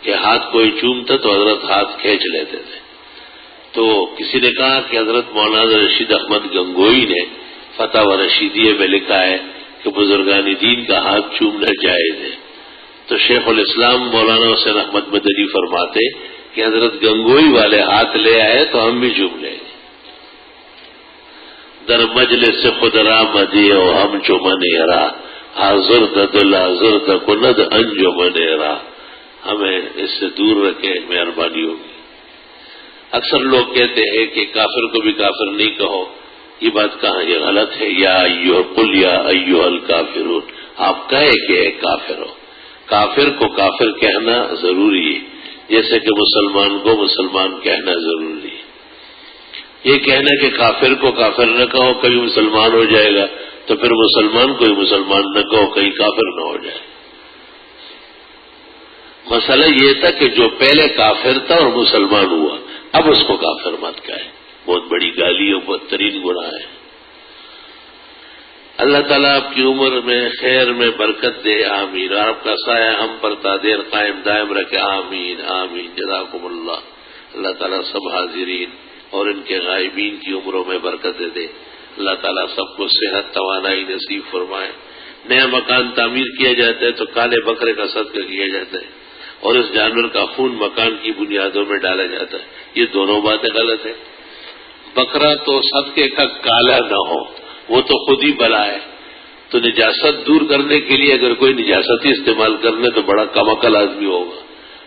کے ہاتھ کوئی چومتا تو حضرت ہاتھ کھینچ لیتے تھے. تو کسی نے کہا کہ حضرت مولانا رشید احمد گنگوئی نے فتح و رشیدیہ میں لکھا ہے کہ بزرگان دین کا ہاتھ چومنا جائز ہے. تو شیخ الاسلام مولانا حسین احمد مدنی فرماتے کہ حضرت گنگوئی والے ہاتھ لے آئے تو ہم بھی چوم لیں گے. در مجلس خود را مدی و ہم چومن را حاضر دل حاضر کند انجمن را. ہمیں اس سے دور رکھے، مہربانی ہوگی. اکثر لوگ کہتے ہیں کہ کافر کو بھی کافر نہیں کہو یہ بات کہاں، یہ غلط ہے. یا قل یا ایھا الکافرون، آپ کہے کہ اے کافر ہو. کافر کو کافر کہنا ضروری ہے، جیسے کہ مسلمان کو مسلمان کہنا ضروری ہے. یہ کہنا کہ کافر کو کافر نہ کہو کبھی مسلمان ہو جائے گا، تو پھر مسلمان کو ہی مسلمان نہ کہو کہیں کافر نہ ہو جائے. مسئلہ یہ تھا کہ جو پہلے کافر تھا اور مسلمان ہوا، اب اس کو کافر مت کہے. بہت بڑی گالی اور بدترین گناہ ہے. اللہ تعالیٰ آپ کی عمر میں خیر میں برکت دے، آمین. اور آپ کا سایہ ہم پر تا دیر قائم دائم رکھے، آمین آمین. جزاکم اللہ. اللہ تعالیٰ سب حاضرین اور ان کے غائبین کی عمروں میں برکت دے. اللہ تعالیٰ سب کو صحت توانائی نصیب فرمائے. نیا مکان تعمیر کیا جاتا ہے تو کالے بکرے کا صدقہ کیا جاتا ہے، اور اس جانور کا خون مکان کی بنیادوں میں ڈالا جاتا ہے. یہ دونوں باتیں غلط ہیں. بکرا تو صدقے کا کالا نہ ہو، وہ تو خود ہی بلا ہے. تو نجاست دور کرنے کے لیے اگر کوئی نجاستی استعمال کرنے تو بڑا کم عقل آدمی ہوگا.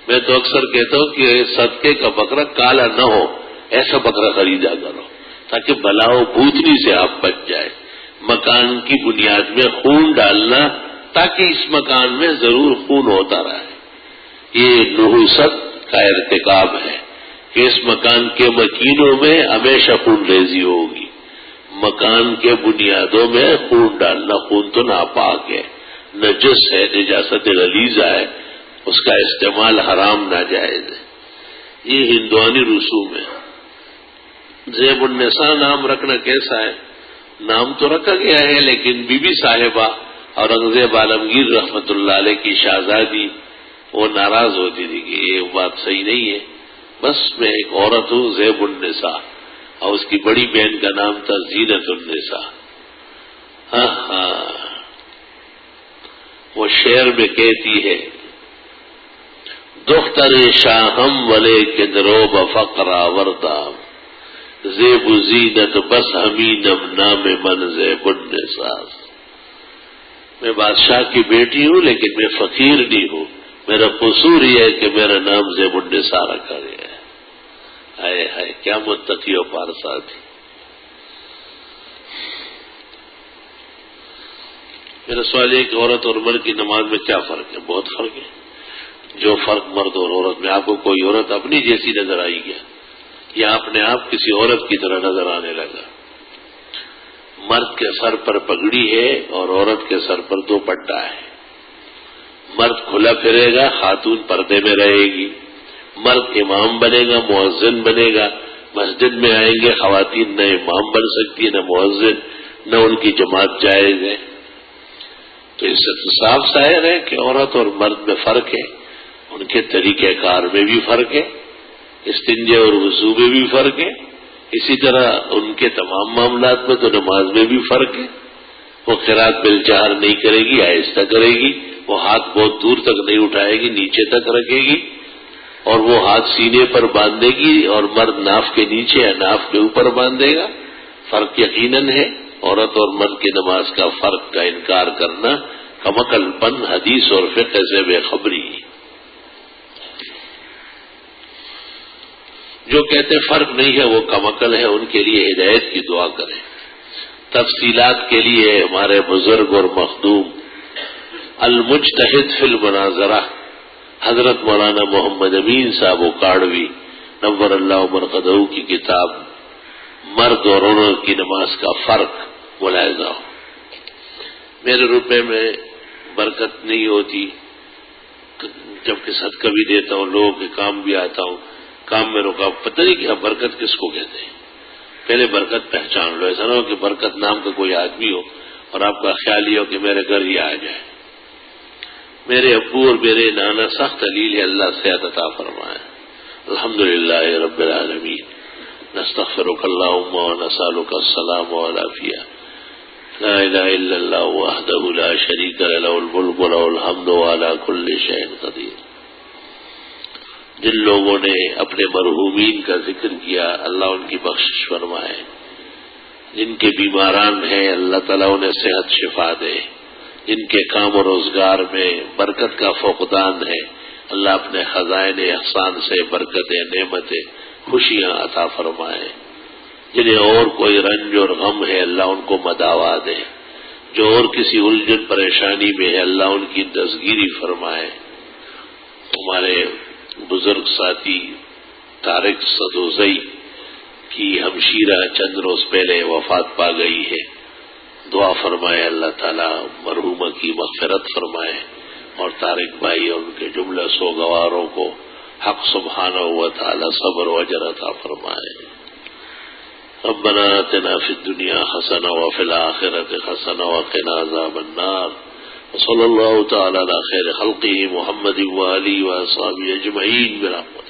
میں تو اکثر کہتا ہوں کہ صدقے کا بکرا کالا نہ ہو، ایسا بکرا خریدا کرو تاکہ بلاؤ بھوتنی سے آپ بچ جائے. مکان کی بنیاد میں خون ڈالنا تاکہ اس مکان میں ضرور خون ہوتا رہے، یہ نحوست کا ارتکاب ہے کہ اس مکان کے مکینوں میں ہمیشہ خون ریزی ہوگی. مکان کے بنیادوں میں خون ڈالنا، خون تو ناپاک ہے، نجس ہے، نجاست غلیظہ ہے، اس کا استعمال حرام ناجائز ہے. یہ ہندوانی رسوم ہے. زیب النساء نام رکھنا کیسا ہے؟ نام تو رکھا گیا ہے، لیکن بی بی صاحبہ اورنگزیب عالمگیر رحمت اللہ علیہ کی شہزادی وہ ناراض ہوتی تھی کہ یہ بات صحیح نہیں ہے. بس میں ایک عورت ہوں زیب النساء، اور اس کی بڑی بہن کا نام تھا زینت النساء. وہ شعر میں کہتی ہے، دختر شاہم ولے کدروب فقرا وردام زیب زینت بس ہمینم نام من زیب النساء. میں بادشاہ کی بیٹی ہوں لیکن میں فقیر نہیں ہوں. میرا قصور یہ ہے کہ میرا نام زیب النساء رکھا گیا ہے. ہائے ہائے کیا متقی و پارسا تھی. میرا سوال یہ کہ عورت اور مرد کی نماز میں کیا فرق ہے؟ بہت فرق ہے. جو فرق مرد اور عورت میں، آپ کو کوئی عورت اپنی جیسی نظر آئی کیا، یا اپنے آپ کسی عورت کی طرح نظر آنے لگا؟ مرد کے سر پر پگڑی ہے اور عورت کے سر پر دوپٹہ ہے. مرد کھلا پھرے گا، خاتون پردے میں رہے گی. مرد امام بنے گا، مؤذن بنے گا. مسجد میں آئیں گے خواتین نہ امام بن سکتی، نہ مؤذن، نہ ان کی جماعت جائز ہے. تو اس سے تو صاف ظاہر ہے کہ عورت اور مرد میں فرق ہے. ان کے طریقہ کار میں بھی فرق ہے، استنجے اور وضو میں بھی فرق ہے. اسی طرح ان کے تمام معاملات میں تو نماز میں بھی فرق ہے. وہ قرات بالجہر نہیں کرے گی، آہستہ کرے گی. وہ ہاتھ بہت دور تک نہیں اٹھائے گی، نیچے تک رکھے گی، اور وہ ہاتھ سینے پر باندھے گی، اور مرد ناف کے نیچے یا ناف کے اوپر باندھے گا. فرق یقیناً ہے. عورت اور مرد کی نماز کا فرق کا انکار کرنا کمعقل پن، حدیث اور فقہ سے بے خبری. جو کہتے فرق نہیں ہے وہ کمعقل ہے، ان کے لیے ہدایت کی دعا کریں. تفصیلات کے لیے ہمارے بزرگ اور مخدوم المجتہد فی المناظرہ حضرت مولانا محمد امین صاحب اکاڑوی نور اللہ مرقدہ کی کتاب مرد اور عورت کی نماز کا فرق ملاحظہ ہو. میرے روپے میں برکت نہیں ہوتی، جبکہ صدقہ بھی دیتا ہوں، لوگوں کے کام بھی آتا ہوں. کام میں رکا، پتہ نہیں کیا برکت کس کو کہتے ہیں. پہلے برکت پہچان لو. ایسا نہ ہو کہ برکت نام کا کوئی آدمی ہو اور آپ کا خیال یہ ہو کہ میرے گھر ہی آ جائے. میرے ابو اور میرے نانا سخت علیل ہے، اللہ صحت عطا فرمائے. الحمدللہ رب العالمین. نستغفرک اللہم ونسألک السلام والعافیہ. لا الہ الا اللہ وحدہ لا شریک لہ الملک ولہ الحمد وعلی کل شیء قدیر. جن لوگوں نے اپنے مرحومین کا ذکر کیا اللہ ان کی بخشش فرمائے. جن کے بیماران ہیں اللہ تعالیٰ انہیں صحت شفا دے. جن کے کام و روزگار میں برکت کا فقدان ہے اللہ اپنے خزائن احسان سے برکتیں، نعمتیں، خوشیاں عطا فرمائے. جنہیں اور کوئی رنج اور غم ہے اللہ ان کو مداوا دے، جو اور کسی الجھن پریشانی میں ہے اللہ ان کی دستگیری فرمائے۔ ہمارے بزرگ ساتھی طارق سدوزئی کی ہمشیرہ چند روز پہلے وفات پا گئی ہے، دعا فرمائے اللہ تعالیٰ مرحومہ کی مغفرت فرمائے، اور طارق بھائی اور ان کے جملہ سوگواروں کو حق سبحانہ و تعالیٰ صبر و اجر عطا فرمائے۔ ربنا آتنا فی الدنیا حسنہ وفی الآخرۃ حسنہ وقنا عذاب النار، وصلی اللہ تعالی علی خیر خلقہ محمد وآلہ وصحبہ اجمعین برحمتہ۔